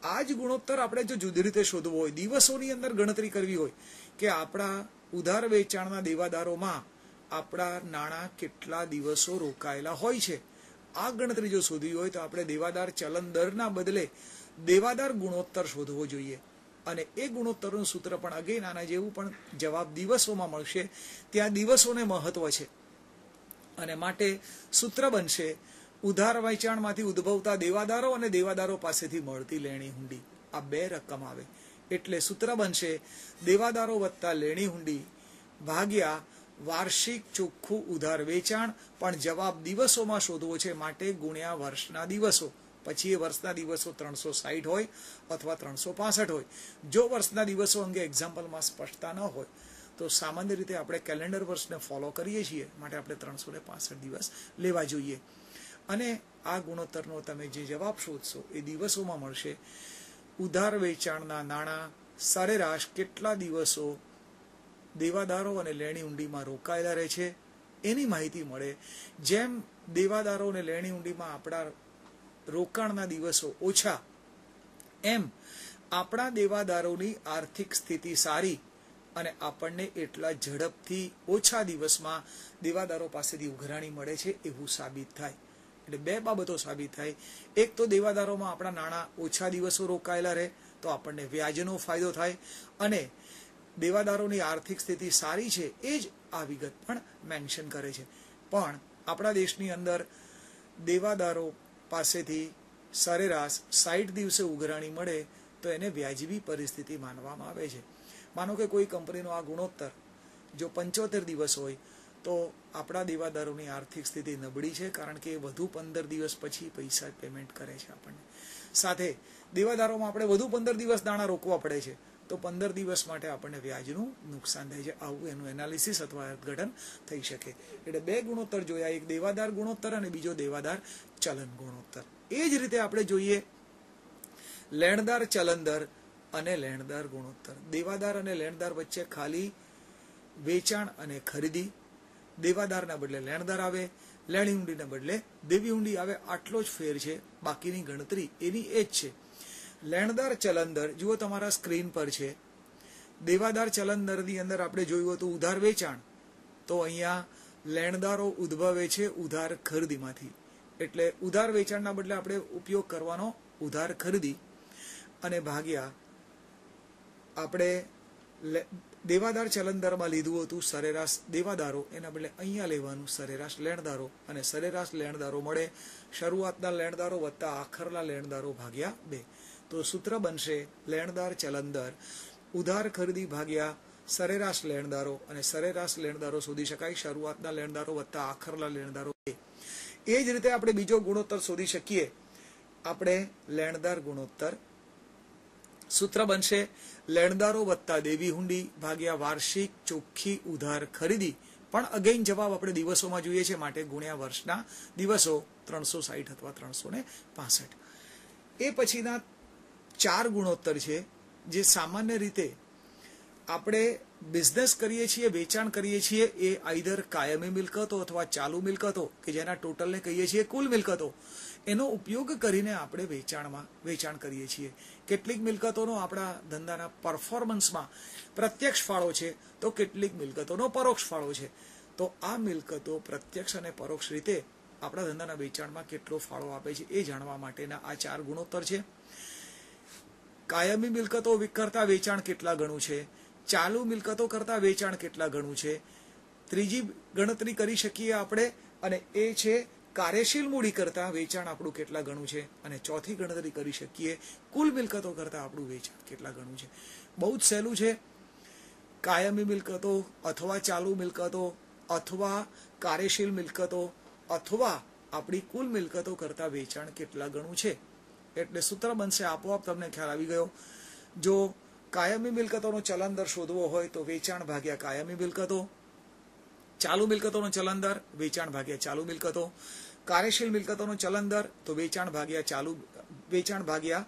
આ જ ગુણોત્તર આપણે જો જુદી રીતે શોધવો હોય, દિવસોની અંદર ગણતરી કરવી હોય કે આપણા ઉધાર વેચાણના દેવાદારોમાં આપણા નાણાં કેટલા દિવસો રોકાયેલા હોય છે, આ ગણતરી જો શોધવી હોય તો આપણે દેવાદાર ચલન દરના બદલે દેવાદાર ગુણોત્તર શોધવો જોઈએ. અને એ ગુણોત્તરનું સૂત્ર પણ અગેન આના જેવું, પણ જવાબ દિવસોમાં મળશે. ત્યાં દિવસોને મહત્વ છે, અને માટે સૂત્ર બનશે ઉધાર વેચાણમાંથી ઉદ્ભવતા દેવાદારો અને દેવાદારો પાસેથી મળતી લેણી હુંડી. આ 2 રકમ આવે એટલે સૂત્ર બનશે દેવાદારો વત્તા લેણી હુંડી ભાગ્યા વાર્ષિક ચોખ્ખું ઉધાર વેચાણ. પણ જવાબ દિવસોમાં શોધવો છે, માટે ગુણ્યા વર્ષના દિવસો. પછી એ વર્ષના દિવસો 360 હોય અથવા 365 હોય. જો વર્ષના દિવસો અંગે એક્ઝામ્પલમાં સ્પષ્ટતા ન હોય તો સામાન્ય રીતે આપણે કેલેન્ડર વર્ષને ફોલો કરીએ છીએ, માટે આપણે 365 દિવસ લેવા જોઈએ. અને આ ગુણોત્તરનો તમે જે જવાબ શોધશો એ દિવસોમાં મળશે. ઉધાર વેચાણના નાણાં સરેરાશ કેટલા દિવસો દેવાદારો અને લેણી ઊંડીમાં રોકાયેલા રહે છે એની માહિતી મળે. જેમ દેવાદારો અને લેણી ઊંડીમાં આપણા રોકાણના દિવસો ઓછા, એમ આપણા દેવાદારોની આર્થિક સ્થિતિ સારી, અને આપણને એટલા ઝડપથી ઓછા દિવસમાં દેવાદારો પાસેથી ઉઘરાણી મળે છે એવું સાબિત થાય. એટલે 2 બાબતો સાબિત થાય. એક તો દેવાદારોમાં આપણા નાણાં ઓછા દિવસો રોકાયેલા રહે તો આપણને વ્યાજનો ફાયદો થાય, અને દેવાદારોની આર્થિક સ્થિતિ સારી છે એ જ આ વિગત પણ મેન્શન કરે છે. પણ આપણા દેશની અંદર દેવાદારો પાસેથી સરેરાશ 60 દિવસે ઉઘરાણી મળે તો એને વ્યાજબી પરિસ્થિતિ માનવામાં આવે છે. માનો કે કોઈ કંપનીનો આ ગુણોત્તર જો 75 દિવસ હોય તો આપણા દેવાદારોની આર્થિક સ્થિતિ નબળી છે, કારણ કે એ વધુ 15 દિવસ પછી પૈસા પેમેન્ટ કરે છે આપણને. સાથે દેવાદારોમાં આપણે વધુ 15 દિવસ નાણાં રોકવા પડે છે, તો 15 દિવસ માટે આપણને વ્યાજનું નુકસાન થાય છે. આવું એનું એનાલિસિસ અથવા અર્થઘટન થઈ શકે. એટલે 2 ગુણોત્તર જોયા, એક દેવાદાર ગુણોત્તર અને બીજો દેવાદાર ચલન ગુણોત્તર. એ જ રીતે આપણે જોઈએ લેણદાર ચલન દર અને લેણદાર ગુણોત્તર. દેવાદાર અને લેણદાર વચ્ચે ખાલી વેચાણ અને ખરીદી, દેવાદારના બદલે લેણદાર આવે, લેણી ઊંડીના બદલે દેવી ઊંડી આવે, આટલો જ ફેર છે. બાકીની ગણતરી એની એ જ છે. લેણદાર ચલન દર જુઓ તમારા સ્ક્રીન પર છે. દેવાદાર ચલન દરની અંદર આપણે જોયું હતું ઉધાર વેચાણ, તો અહીંયા લેણદારો ઉદ્ભવે છે ઉધાર ખરીદીમાંથી. એટલે ઉધાર વેચાણના બદલે આપણે ઉપયોગ કરવાનો ઉધાર ખરીદી, અને ભાગ્યા આપણે દેવાદાર ચલન દરમાં લીધું હતું સરેરાશ દેવાદારો, એના બદલે અહીંયા લેવાનું સરેરાશ લેણદારો, અને સરેરાશ લેણદારો મળે શરૂઆતના લેણદારો વત્તા આખરના લેણદારો ભાગ્યા 2. તો સૂત્ર બનશે લેણદાર ચલન દર ઉધાર ખરીદી ભાગ્યા સરેરાશ લેણદારો, અને સરેરાશ લેણદારો શોધી શકાય શરૂઆતના લેણદારો વત્તા આખરના લેણદારો 2. એ જ રીતે આપણે બીજો ગુણોત્તર શોધી શકીએ, આપણે લેણદાર ગુણોત્તર. સૂત્ર બનશે લેણદારો વત્તા દેવી હુંડી ભાગ્યા વાર્ષિક ચોખ્ખી ઉધાર ખરીદી, પણ અગેઇન જવાબ આપણે દિવસોમાં જોઈએ છે માટે ગુણ્યા વર્ષના દિવસો 360 અથવા 365. એ પછીના 4 ગુણોત્તર છે જે સામાન્ય રીતે આપણે બિઝનેસ કરીએ છીએ, વેચાણ કરીએ છીએ, એ આઈધર કાયમી મિલકતો અથવા ચાલુ મિલકતો કે જેના ટોટલને કહીએ છીએ કુલ મિલકતો, એનો ઉપયોગ કરીને આપણે વેચાણ કરીએ છીએ. કેટલીક મિલકતોનો આપણા ધંધાના પરફોર્મન્સમાં પ્રત્યક્ષ ફાળો છે, તો કેટલીક મિલકતોનો પરોક્ષ ફાળો છે. તો આ મિલકતો પ્રત્યક્ષ અને પરોક્ષ રીતે આપણા ધંધાના વેચાણમાં કેટલો ફાળો આપે છે એ જાણવા માટેના આ 4 ગુણોત્તર છે. કાયમી મિલકતો કરતા વેચાણ કેટલા ગણું છે, ચાલુ મિલકતો કરતા વેચાણ કેટલા ગણું છે. ત્રીજી ગણતરી કરી શકીએ આપણે, અને એ છે કાર્યશીલ મૂડી કરતા વેચાણ આપણું કેટલા ગણું છે. અને ચોથી ગણતરી કરી શકીએ કુલ મિલકતો કરતા આપણું વેચાણ કેટલા ગણું છે. બહુ જ સહેલું છે. કાયમી મિલકતો અથવા ચાલુ મિલકતો અથવા કાર્યશીલ મિલકતો અથવા આપણી કુલ મિલકતો કરતા વેચાણ કેટલા ગણું છે. એટલે સૂત્ર બનશે, આપોઆપ તમને ખ્યાલ આવી ગયો. જો કાયમી મિલકતોનો ચલન દર શોધવો હોય તો વેચાણ ભાગ્યા કાયમી મિલકતો, ચાલુ મિલકતોનો ચલન દર વેચાણ ભાગ્યા ચાલુ મિલકતો, કાર્યશીલ મિલકતોનો ચલન દર તો વેચાણ ભાગ્યા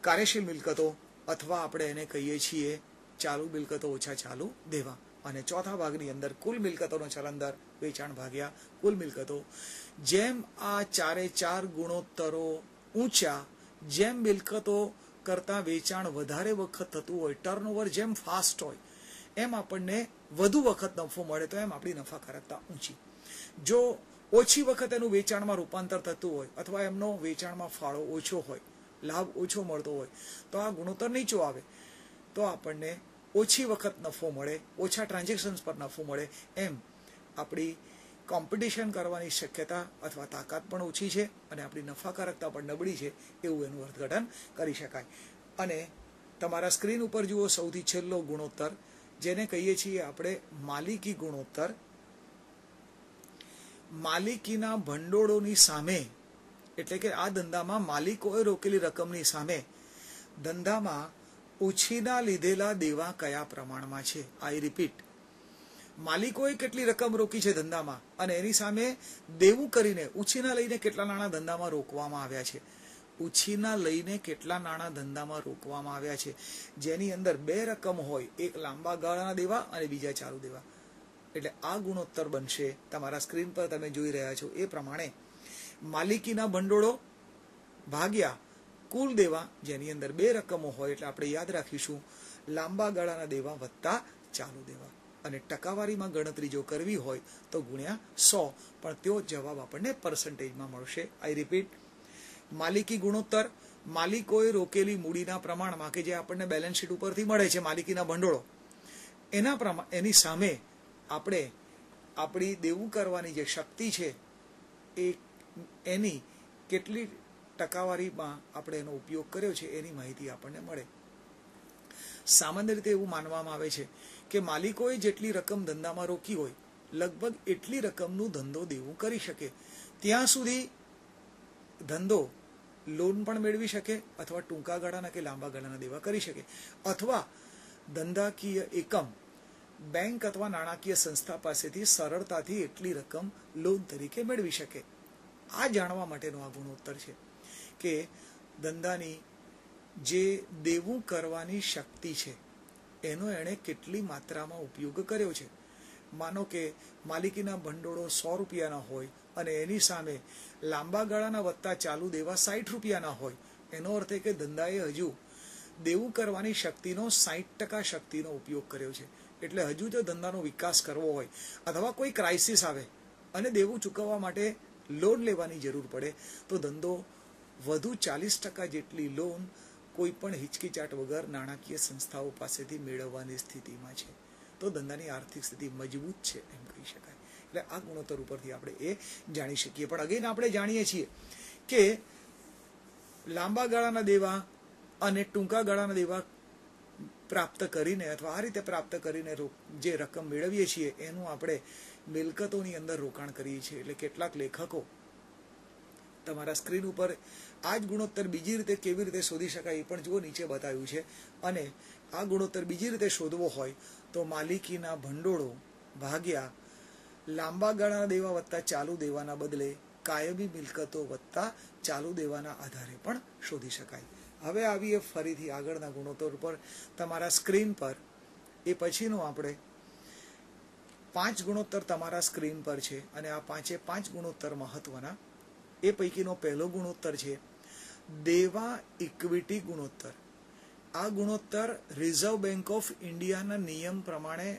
કાર્યશીલ મિલકતો, અથવા આપણે એને કહીએ છીએ ચાલુ મિલકતો ઓછા ચાલુ દેવા. અને ચોથા ભાગની અંદર કુલ મિલકતોનો ચલન દર વેચાણ ભાગ્યા કુલ મિલકતો. જેમ આ 4 ગુણોત્તરો ઊંચા, જેમ મિલકતો કરતા વેચાણ વધારે વખત થતું હોય, ટર્નઓવર જેમ ફાસ્ટ હોય, એમ આપણને વધુ વખત નફો મળે, તો એમ આપણી નફાકારકતા ઊંચી. જો ઓછી વખત એનું વેચાણમાં રૂપાંતર થતું હોય અથવા એમનો વેચાણમાં ફાળો ઓછો હોય, લાભ ઓછો મળતો હોય, તો આ ગુણોત્તર નીચો આવે. તો આપણને ઓછી વખત નફો મળે, ઓછા ટ્રાન્ઝેક્શન્સ પર નફો મળે, એમ આપણી કોમ્પિટિશન કરવાની શક્યતા અથવા તાકાત પણ ઓછી છે અને આપણી નફાકારકતા પણ નબળી છે, એવું એનું અર્થઘટન કરી શકાય. અને તમારા સ્ક્રીન ઉપર જુઓ સૌથી છેલ્લો ગુણોત્તર, જેને કહીએ છીએ આપણે માલિકી ગુણોત્તર. માલિકીના ભંડોળોની સામે, એટલે કે આ ધંધામાં માલિકોએ રોકેલી રકમની સામે ધંધામાં ઉછીના લીધેલા દેવા કયા પ્રમાણમાં છે. આઈ રિપીટ, માલિકોએ કેટલી રકમ રોકી છે ધંધામાં, અને એની સામે દેવું કરીને ઉછીના લઈને કેટલા નાણાં ધંધામાં રોકવામાં આવ્યા છે. ઉછીના લઈને કેટલા નાણાં ધંધામાં રોકવામાં આવ્યા છે, જેની અંદર 2 રકમ હોય, એક લાંબા ગાળાના દેવા અને બીજા ચાલુ દેવા. એટલે આ ગુણોત્તર બનશે, તમારા સ્ક્રીન પર તમે જોઈ રહ્યા છો એ પ્રમાણે, માલિકીના ભંડોળો ભાગ્યા કુલ દેવા, જેની અંદર 2 રકમો હોય. એટલે આપણે યાદ રાખીશું લાંબા ગાળાના દેવા વત્તા ચાલુ દેવા. અને ટકાવારીમાં ગણતરી જો કરવી હોય તો ગુણ્યા 100, પણ તેવો જવાબ આપણને પર્સન્ટેજમાં મળશે. આઈ રિપીટ, માલિકી ગુણોત્તર માલિકોએ રોકેલી મૂડીના પ્રમાણમાં, કે જે આપણને બેલેન્સ શીટ ઉપરથી મળે છે માલિકીના ભંડોળો, એની સામે આપણે આપણી દેવું કરવાની જે શક્તિ છે એની કેટલી ટકાવારીમાં આપણે એનો ઉપયોગ કર્યો છે એની માહિતી આપણને મળે. સામાન્ય રીતે એવું માનવામાં આવે છે કે માલિકોએ જેટલી રકમ ધંધામાં રોકી હોય, લગભગ એટલી રકમનું ધંધો દેવું કરી શકે. ત્યાં સુધી ધંધો લોન પણ મેળવી શકે અથવા ટૂંકા ગાળાના કે લાંબા ગાળાના દેવા કરી શકે અથવા ધંધાકીય એકમ બેંક અથવા નાણાકીય સંસ્થા પાસેથી સરળતાથી એટલી રકમ લોન તરીકે મેળવી શકે. આ જાણવા માટેનો આ ગુણોત્તર છે કે ધંધાની જે દેવું કરવાની શક્તિ છે એનો એણે કેટલી માત્રામાં ઉપયોગ કર્યો છે. માનો કે માલિકીના ભંડોળો 100 રૂપિયાના હોય અને એની સામે લાંબા ગાળાના વત્તા ચાલુ દેવા 60 રૂપિયાના હોય, એનો અર્થ એ કે ધંધાએ હજુ દેવું કરવાની શક્તિનો 60% શક્તિનો ઉપયોગ કર્યો છે. એટલે હજુ જો ધંધાનો વિકાસ કરવો હોય અથવા કોઈ ક્રાઇસિસ આવે અને દેવું ચૂકવવા માટે લોન લેવાની જરૂર પડે તો ધંધો વધુ 40% જેટલી લોન કોઈ પણ હિચકિચાટ વગર નાણાકીય સંસ્થાઓ પાસેથી મેળવવાની સ્થિતિમાં છે. તો ધંધાની આર્થિક સ્થિતિ મજબૂત છે એમ કહી શકાય. એટલે આ ગુણોત્તર ઉપરથી આપણે એ જાણી શકીએ. પણ અગેન આપણે જાણીએ છીએ કે લાંબા ગાળાના દેવા અને ટૂંકા ગાળાના દેવા પ્રાપ્ત કરીને અથવા આ રીતે પ્રાપ્ત કરીને જે રકમ મેળવીએ છીએ એનું આપણે મિલકતોની અંદર રોકાણ કરીએ છીએ. એટલે કેટલાક લેખકો તમારા સ્ક્રીન ઉપર આ જ ગુણોત્તર બીજી રીતે કેવી રીતે શોધી શકાય એ પણ જુઓ, નીચે બતાવ્યું છે. અને આ ગુણોત્તર બીજી રીતે શોધવો હોય તો માલિકીના ભંડોળો ભાગ્યા લાંબા ગાળાના દેવા વત્તા ચાલુ દેવાના બદલે કાયમી મિલકતો વત્તા ચાલુ દેવાના આધારે પણ શોધી શકાય. હવે આવીએ ફરીથી આગળના ગુણોત્તર પર તમારા સ્ક્રીન પર. એ પછીનો આપણે 5 ગુણોત્તર તમારા સ્ક્રીન પર છે અને આ 5 ગુણોત્તર મહત્વના. એ પૈકીનો પહેલો ગુણોત્તર છે દેવા ઇક્વિટી ગુણોત્તર. આ ગુણોત્તર રિઝર્વ બેંક ઓફ ઇન્ડિયાના નિયમ પ્રમાણે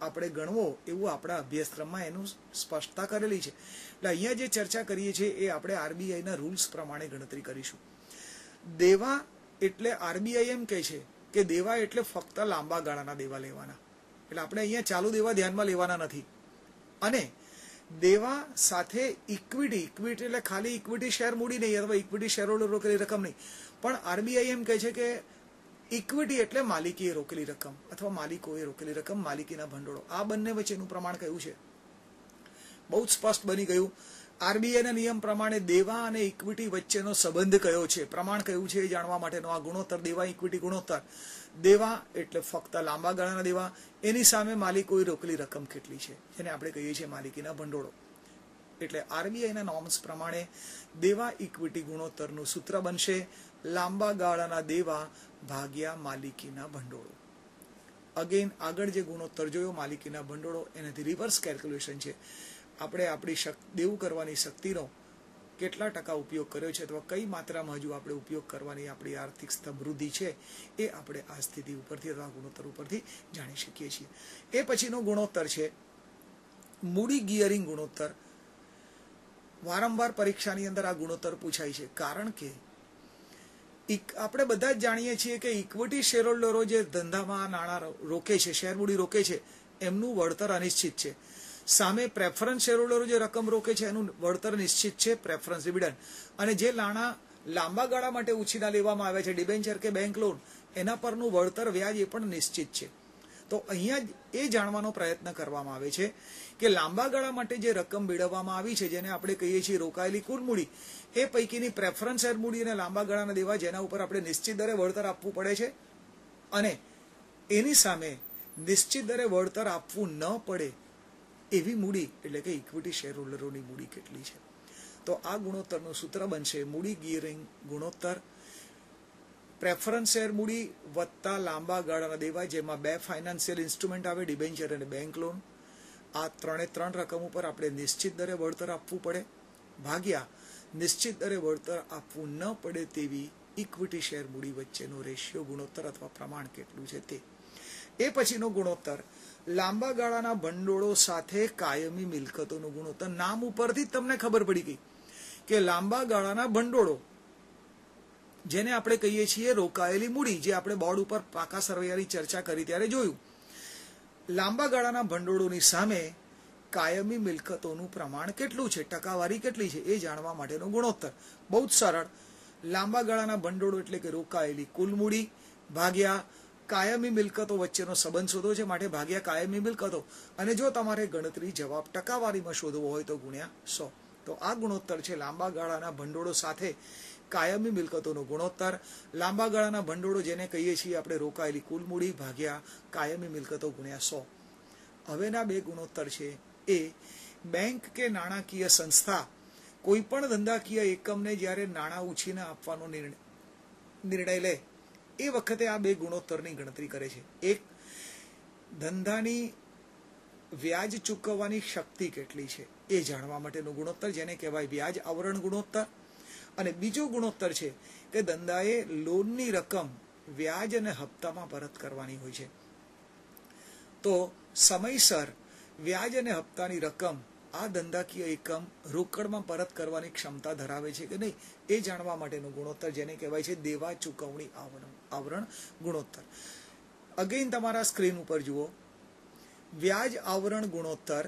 આપણે ગણવો એવું આપણા અભ્યાસક્રમમાં એનું સ્પષ્ટતા કરેલી છે. એટલે અહીંયા જે ચર્ચા કરીએ છીએ એ આપણે આરબીઆઈના રૂલ્સ પ્રમાણે ગણતરી કરીશું. દેવા એટલે આરબીઆઈ એમ કહે છે કે દેવા એટલે ફક્ત લાંબા ગાળાના દેવા લેવાના. એટલે આપણે અહીંયા ચાલુ દેવા ધ્યાનમાં લેવાના નથી. અને દેવા સાથે ઇક્વિટી એટલે ખાલી ઇક્વિટી શેર મૂડી નહીં અથવા ઇક્વિટી શેરહોલ્ડર રોકેલી રકમ નહીં, પણ આરબીઆઈ એમ કહે છે કે ઇક્વિટી એટલે માલિકીએ રોકેલી રકમ અથવા માલિકોએ રોકેલી રકમ, માલિકીના ભંડોળો. આ બંને વચ્ચેનું પ્રમાણ કયું છે બહુ જ સ્પષ્ટ બની ગયું. આરબીઆઈના નિયમ પ્રમાણે દેવા અને ઇક્વિટી વચ્ચેનો સંબંધ કયો છે, પ્રમાણ કયું છે એ જાણવા માટેનો આ ગુણોત્તર દેવા ઇક્વિટી ગુણોત્તર. દેવા એટલે ફક્ત લાંબા ગાળાના દેવા, એની સામે માલિકોએ રોકેલી રકમ કેટલી છે જેને આપણે કહીએ છીએ માલિકીના ભંડોળો. એટલે આરબીઆઈના નોર્મ્સ પ્રમાણે દેવા ઇક્વિટી ગુણોત્તરનું સૂત્ર બનશે લાંબા ગાળાના દેવા ભાગ્યા માલિકીના ભંડોળો. અગેન આગળ જે ગુણોત્તર જોયો માલિકીના ભંડોળો એનાથી રિવર્સ કેલ્ક્યુલેશન છે. આપણે આપણી દેવું કરવાની શક્તિનો કેટલા ટકા ઉપયોગ કર્યો છે અથવા કઈ માત્રામાં હજુ આપણે ઉપયોગ કરવાની આપણી આર્થિક સમૃદ્ધિ છે એ આપણે આ સ્થિતિ ઉપરથી અથવા ગુણોત્તર ઉપરથી જાણી શકીએ છીએ. એ પછીનો ગુણોત્તર છે મૂડી ગિયરિંગ ગુણોત્તર. વારંવાર પરીક્ષાની અંદર આ ગુણોત્તર પૂછાય છે કારણ કે આપણે બધા જ જાણીએ છીએ કે ઇક્વિટી શેરહોલ્ડરો જે ધંધામાં નાણાં રોકે છે, શેર મૂડી રોકે છે, એમનું વળતર અનિશ્ચિત છે. સામે પ્રેફરન્સ શેરહોલ્ડરો જે રકમ રોકે છે એનું વળતર નિશ્ચિત છે, પ્રેફરન્સ ડિવિડન્ડ. અને જે નાણાં લાંબા ગાળા માટે ઉછીના લેવામાં આવે છે, ડિબેન્ચર કે બેંક લોન, એના પરનું વળતર વ્યાજ એ પણ નિશ્ચિત છે. તો અહીંયા એ જાણવાનો પ્રયત્ન કરવામાં આવે છે કે લાંબા ગાળા માટે જે રકમ મેળવવામાં આવી છે જેને આપણે કહીએ છીએ રોકાયેલી કુલ મૂડી, એ પૈકીની પ્રેફરન્સ શેર મૂડી અને લાંબા ગાળાના દેવા જેના ઉપર આપણે નિશ્ચિત દરે વળતર આપવું પડે છે અને એની સામે નિશ્ચિત દરે વળતર આપવું ન પડે એવી મૂડી એટલે કે ઇક્વિટી શેરહોલ્ડરોની મૂડી કેટલી છે. તો આ ગુણોત્તરનું સૂત્ર બનશે મૂડી ગિયરિંગ ગુણોત્તર. પ્રેફરન્સ શેર મૂડી વત્તા લાંબા ગાળાના દેવા જેમાં 2 ફાઇનાન્શિયલ ઇન્સ્ટ્રુમેન્ટ આવે, ડિબેન્ચર અને બેંક લોન. આ 3 રકમ ઉપર આપણે નિશ્ચિત દરે વળતર આપવું પડે ભાગ્યા નિશ્ચિત દરે વળતર આપવું ન પડે તેવી ઇક્વિટી શેર મૂડી વચ્ચેનો રેશિયો ગુણોત્તર અથવા પ્રમાણ કેટલું છે તે. એ પછીનો ગુણોત્તર લાંબા ગાળાના ભંડોળો સાથે કાયમી મિલકતોનું ગુણોત્તર. નામ ઉપરથી જ તમને ખબર પડી ગઈ કે લાંબા ગાળાના ભંડોળો જેને આપણે કહીએ છીએ રોકાયેલી મૂડી, જે આપણે બોર્ડ ઉપર પાકા સરવૈયાની ચર્ચા કરી ત્યારે જોયું. લાંબા ગાળાના ભંડોળોની સામે કાયમી મિલકતોનું પ્રમાણ કેટલું છે, ટકાવારી કેટલી છે એ જાણવા માટેનો ગુણોત્તર. બહુ જ સરળ. લાંબા ગાળાના ભંડોળો એટલે કે રોકાયેલી કુલ મૂડી ભાગ્યા કાયમી મિલકતો વચ્ચેનો સંબંધ શોધવો છે, માટે ભાગ્યા કાયમી મિલકતો. અને જો તમારે ગણતરી જવાબ ટકાવારીમાં શોધવો હોય તો ગુણ્યા 100. તો આ ગુણોત્તર છે લાંબા ગાળાના ભંડોળો સાથે કાયમી મિલકતોનો ગુણોત્તર. લાંબા ગાળાના ભંડોળો જેને કહીએ છીએ આપણે રોકાયેલી કુલ મૂડી ભાગ્યા કાયમી મિલકતો ગુણ્યા 100. હવેના બે ગુણોત્તર છે એ બેંક કે નાણાકીય સંસ્થા કોઈ પણ ધંધાકીય એકમને જ્યારે નાણાં ઉછીને આપવાનો નિર્ણય લે એ વખતે આ બે ગુણોત્તરની ગણતરી કરે છે. એક, ધંધાની વ્યાજ ચૂકવવાની શક્તિ કેટલી છે એ જાણવા માટેનો ગુણોત્તર જેને કહેવાય વ્યાજ આવરણ ગુણોત્તર. અને બીજો ગુણોત્તર છે કે ધંધાએ લોનની રકમ વ્યાજ અને હપ્તામાં પરત કરવાની હોય છે. તો સમયસર વ્યાજ અને હપ્તાની રકમ આ ધંધાકીય એકમ રોકડમાં પરત કરવાની ક્ષમતા ધરાવે છે કે નહીં એ જાણવા માટેનો ગુણોત્તર જેને કહેવાય છે દેવા ચૂકવણી આવરણ ગુણોત્તર. અગેન તમારા સ્ક્રીન ઉપર જુઓ, વ્યાજ આવરણ ગુણોત્તર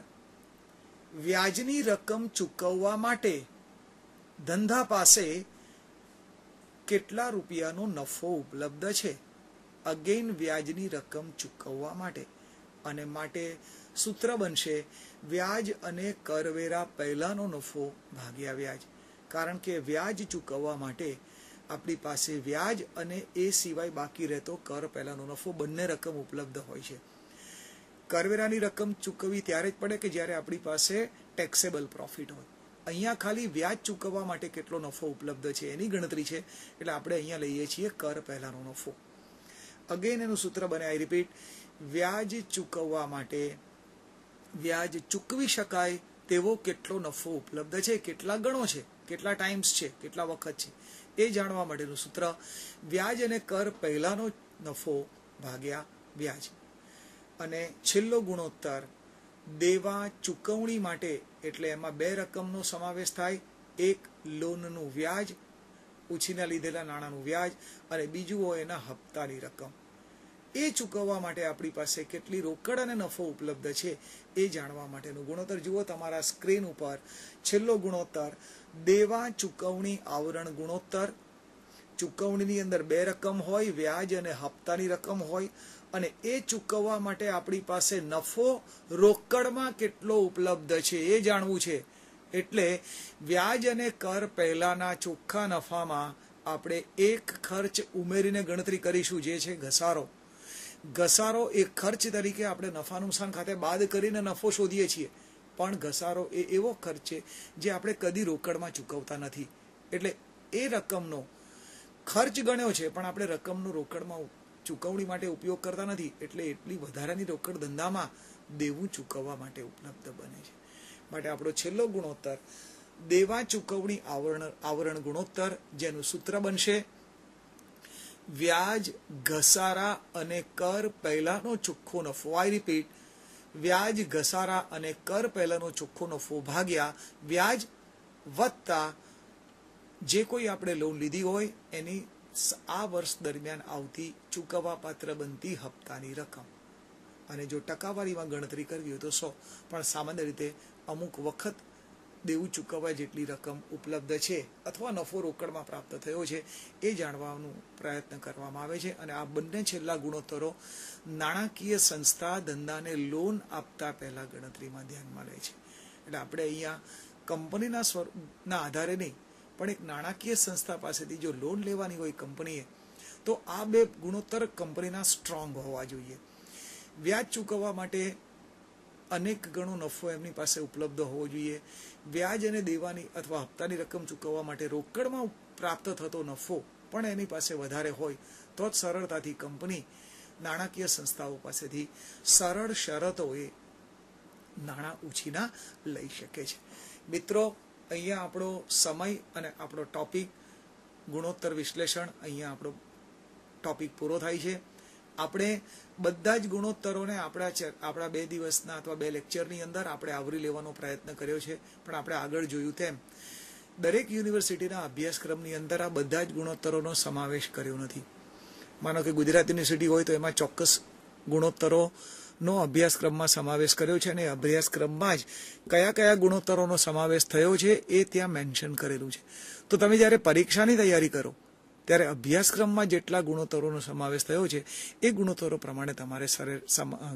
વ્યાજની રકમ ચૂકવવા માટે ધંધા પાસે કેટલા રૂપિયાનો નફો ઉપલબ્ધ છે. અગેન વ્યાજની રકમ ચૂકવવા માટે, અને માટે સૂત્ર બનશે વ્યાજ અને કરવેરા પહેલાનો નફો ભાગ્યા વ્યાજ. કારણ કે વ્યાજ ચૂકવવા માટે આપણી પાસે વ્યાજ અને એ સિવાય બાકી રહેતો કર પહેલાનો નફો બંને રકમ ઉપલબ્ધ હોય છે. કરવેરાની રકમ ચૂકવવી ત્યારે જ પડે કે જ્યારે આપણી પાસે ટેક્સેબલ પ્રોફિટ હોય. અહીંયા ખાલી વ્યાજ ચૂકવવા માટે કેટલો નફો ઉપલબ્ધ છે એની ગણતરી છે, એટલે આપણે અહીંયા લઈએ છીએ કર પહેલાનો નફો. અગેન એનું સૂત્ર બને, આઈ રિપીટ, વ્યાજ ચૂકવવા માટે વ્યાજ ચૂકવી શકાય તેવો કેટલો નફો ઉપલબ્ધ છે, કેટલા ગણો છે, કેટલા ટાઈમ્સ છે, કેટલા વખત છે એ જાણવા માટેનું સૂત્ર વ્યાજ અને કર પહેલાનો નફો ભાગ્યા વ્યાજ. અને છેલ્લો ગુણોત્તર દેવા ચૂકવણી માટે, એટલે એમાં બે રકમનો સમાવેશ થાય. એક લોનનું વ્યાજ, ઉછીના લીધેલા નાણાંનું વ્યાજ, અને બીજું હોય એના હપ્તાની રકમ. એ ચૂકવવા માટે આપણી પાસે કેટલી રોકડ અને નફો ઉપલબ્ધ છે એ જાણવા માટેનું ગુણોત્તર જુઓ તમારા સ્ક્રીન ઉપર. છેલ્લો ગુણોત્તર દેવા ચૂકવણી આવરણ ગુણોત્તર. ચૂકવણીની અંદર બે રકમ હોય, વ્યાજ અને હપ્તાની રકમ હોય, અને એ ચૂકવવા માટે આપણી પાસે નફો રોકડમાં કેટલો ઉપલબ્ધ છે એ જાણવું છે. એટલે વ્યાજ અને કર પહેલાના ચોખ્ખા નફામાં આપણે એક ખર્ચ ઉમેરીને ગણતરી કરીશું જે છે ઘસારો. ઘસારો એ ખર્ચ તરીકે આપણે નફા નુકસાન ખાતે બાદ કરીને નફો શોધીએ છીએ, પણ ઘસારો એ એવો ખર્ચ છે જે આપણે કદી રોકડમાં ચૂકવતા નથી. એટલે એ રકમનો ખર્ચ ગણ્યો છે પણ આપણે રકમનો રોકડમાં ચૂકવણી માટે ઉપયોગ કરતા નથી, એટલે એટલી વધારાની રોકડ ધંધામાં દેવું ચૂકવવા માટે ઉપલબ્ધ બને છે. માટે આપણો છેલ્લો ગુણોત્તર દેવા ચૂકવણી આવરણ ગુણોત્તર, જેનું સૂત્ર બનશે વ્યાજ, ઘસારા અને કર પહેલાનો ચોખ્ખો નફો. આઈ રિપીટ, વ્યાજ, ઘસારા અને કર પહેલાનો ચોખ્ખો નફો ભાગ્યા વ્યાજ વત્તા જે કોઈ આપણે લોન લીધી હોય એની આ વર્ષ દરમિયાન આવતી ચૂકવવા પાત્ર બનતી હપ્તાની રકમ. અને જો ટકાવારીમાં ગણતરી કરવી હોય તો 100, પણ સામાન્ય રીતે અમુક વખત દેવું ચૂકવવા જેટલી રકમ ઉપલબ્ધ છે અથવા નફો રોકડમાં પ્રાપ્ત થયો છે એ જાણવાનો પ્રયત્ન કરવામાં આવે છે. અને આ બંને છેલ્લા ગુણોત્તરો નાણાકીય સંસ્થા ધંધાને લોન આપતા પહેલા ગણતરીમાં ધ્યાનમાં લે છે. એટલે આપણે અહીંયા કંપનીના સ્વરૂપના આધારે નહીં, પણ એક નાણાકીય સંસ્થા પાસેથી જો લોન લેવાની હોય કંપનીએ તો આ બે ગુણોત્તર કંપનીના સ્ટ્રોંગ હોવા જોઈએ. વ્યાજ ચૂકવવા માટે અનેક ગણો નફો એમની પાસે ઉપલબ્ધ હોવો જોઈએ. વ્યાજ અને દેવાની અથવા હપ્તાની રકમ ચૂકવવા માટે રોકડમાં પ્રાપ્ત થતો નફો પણ એની પાસે વધારે હોય તો જ સરળતાથી કંપની નાણાકીય સંસ્થાઓ પાસેથી સરળ શરતોએ નાણાં ઉછીના લઈ શકે છે. મિત્રો, અહીંયા આપણો સમય અને આપણો ટોપિક ગુણોત્તર વિશ્લેષણ અહીંયા આપણો ટોપિક પૂરો થાય છે. આપણે બધા જ ગુણોત્તરોને આપણા 2 દિવસના અથવા 2 લેક્ચરની અંદર આપણે આવરી લેવાનો પ્રયત્ન કર્યો છે, પણ આપણે આગળ જોયું તેમ દરેક યુનિવર્સિટીના અભ્યાસક્રમની અંદર આ બધા જ ગુણોત્તરોનો સમાવેશ કર્યો નથી. માનો કે ગુજરાત યુનિવર્સિટી હોય તો એમાં ચોક્કસ ગુણોત્તરોનો અભ્યાસક્રમમાં સમાવેશ કર્યો છે, અને અભ્યાસક્રમમાં જ કયા કયા ગુણોત્તરોનો સમાવેશ થયો છે એ ત્યાં મેન્શન કરેલું છે. તો તમે જ્યારે પરીક્ષાની તૈયારી કરો ત્યારે અભ્યાસક્રમમાં જેટલા ગુણોત્તરોનો સમાવેશ થયો છે એ ગુણોત્તરો પ્રમાણે તમારે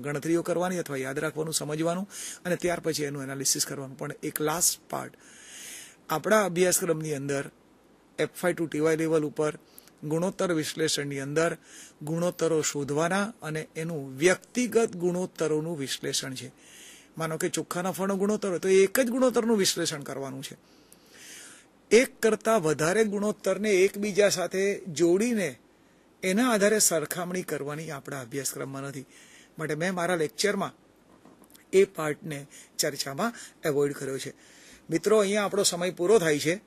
ગણતરીઓ કરવાની અથવા યાદ રાખવાનું, સમજવાનું અને ત્યાર પછી એનું એનાલિસિસ કરવાનું. પણ એક લાસ્ટ પાર્ટ આપણા અભ્યાસક્રમની અંદર F5 to TY લેવલ ઉપર ગુણોત્તર વિશ્લેષણની અંદર ગુણોત્તરો શોધવાના અને એનું વ્યક્તિગત ગુણોત્તરોનું વિશ્લેષણ છે. માનો કે ચોખ્ખા નફાનો ગુણોત્તર હોય તો એક જ ગુણોત્તરનું વિશ્લેષણ કરવાનું છે. એક કરતાં વધારે ગુણોત્તરને એકબીજા સાથે જોડીને એના આધારે સરખામણી કરવાની આપણા અભ્યાસક્રમમાં નથી. માટે મેં મારા લેક્ચરમાં એ પાર્ટને ચર્ચામાં એવોઇડ કર્યો છે. મિત્રો, અહીંયા આપણો સમય પૂરો થાય છે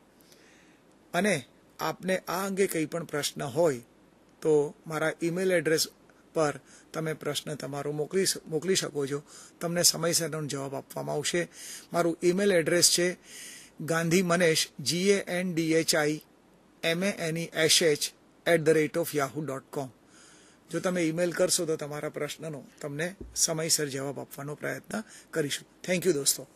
અને આપને આ અંગે કંઈ પણ પ્રશ્ન હોય તો મારા ઈમેલ એડ્રેસ પર તમે પ્રશ્ન તમારો મોકલી શકો છો. તમને સમયસરનો જવાબ આપવામાં આવશે. મારું ઈમેલ એડ્રેસ છે gandhimanesh GANDHIMANESH@yahoo.com. જો તમે ઈમેલ કરશો તો તમારા પ્રશ્નનો તમને સમયસર જવાબ આપવાનો પ્રયત્ન કરીશું. થેન્ક યુ દોસ્તો.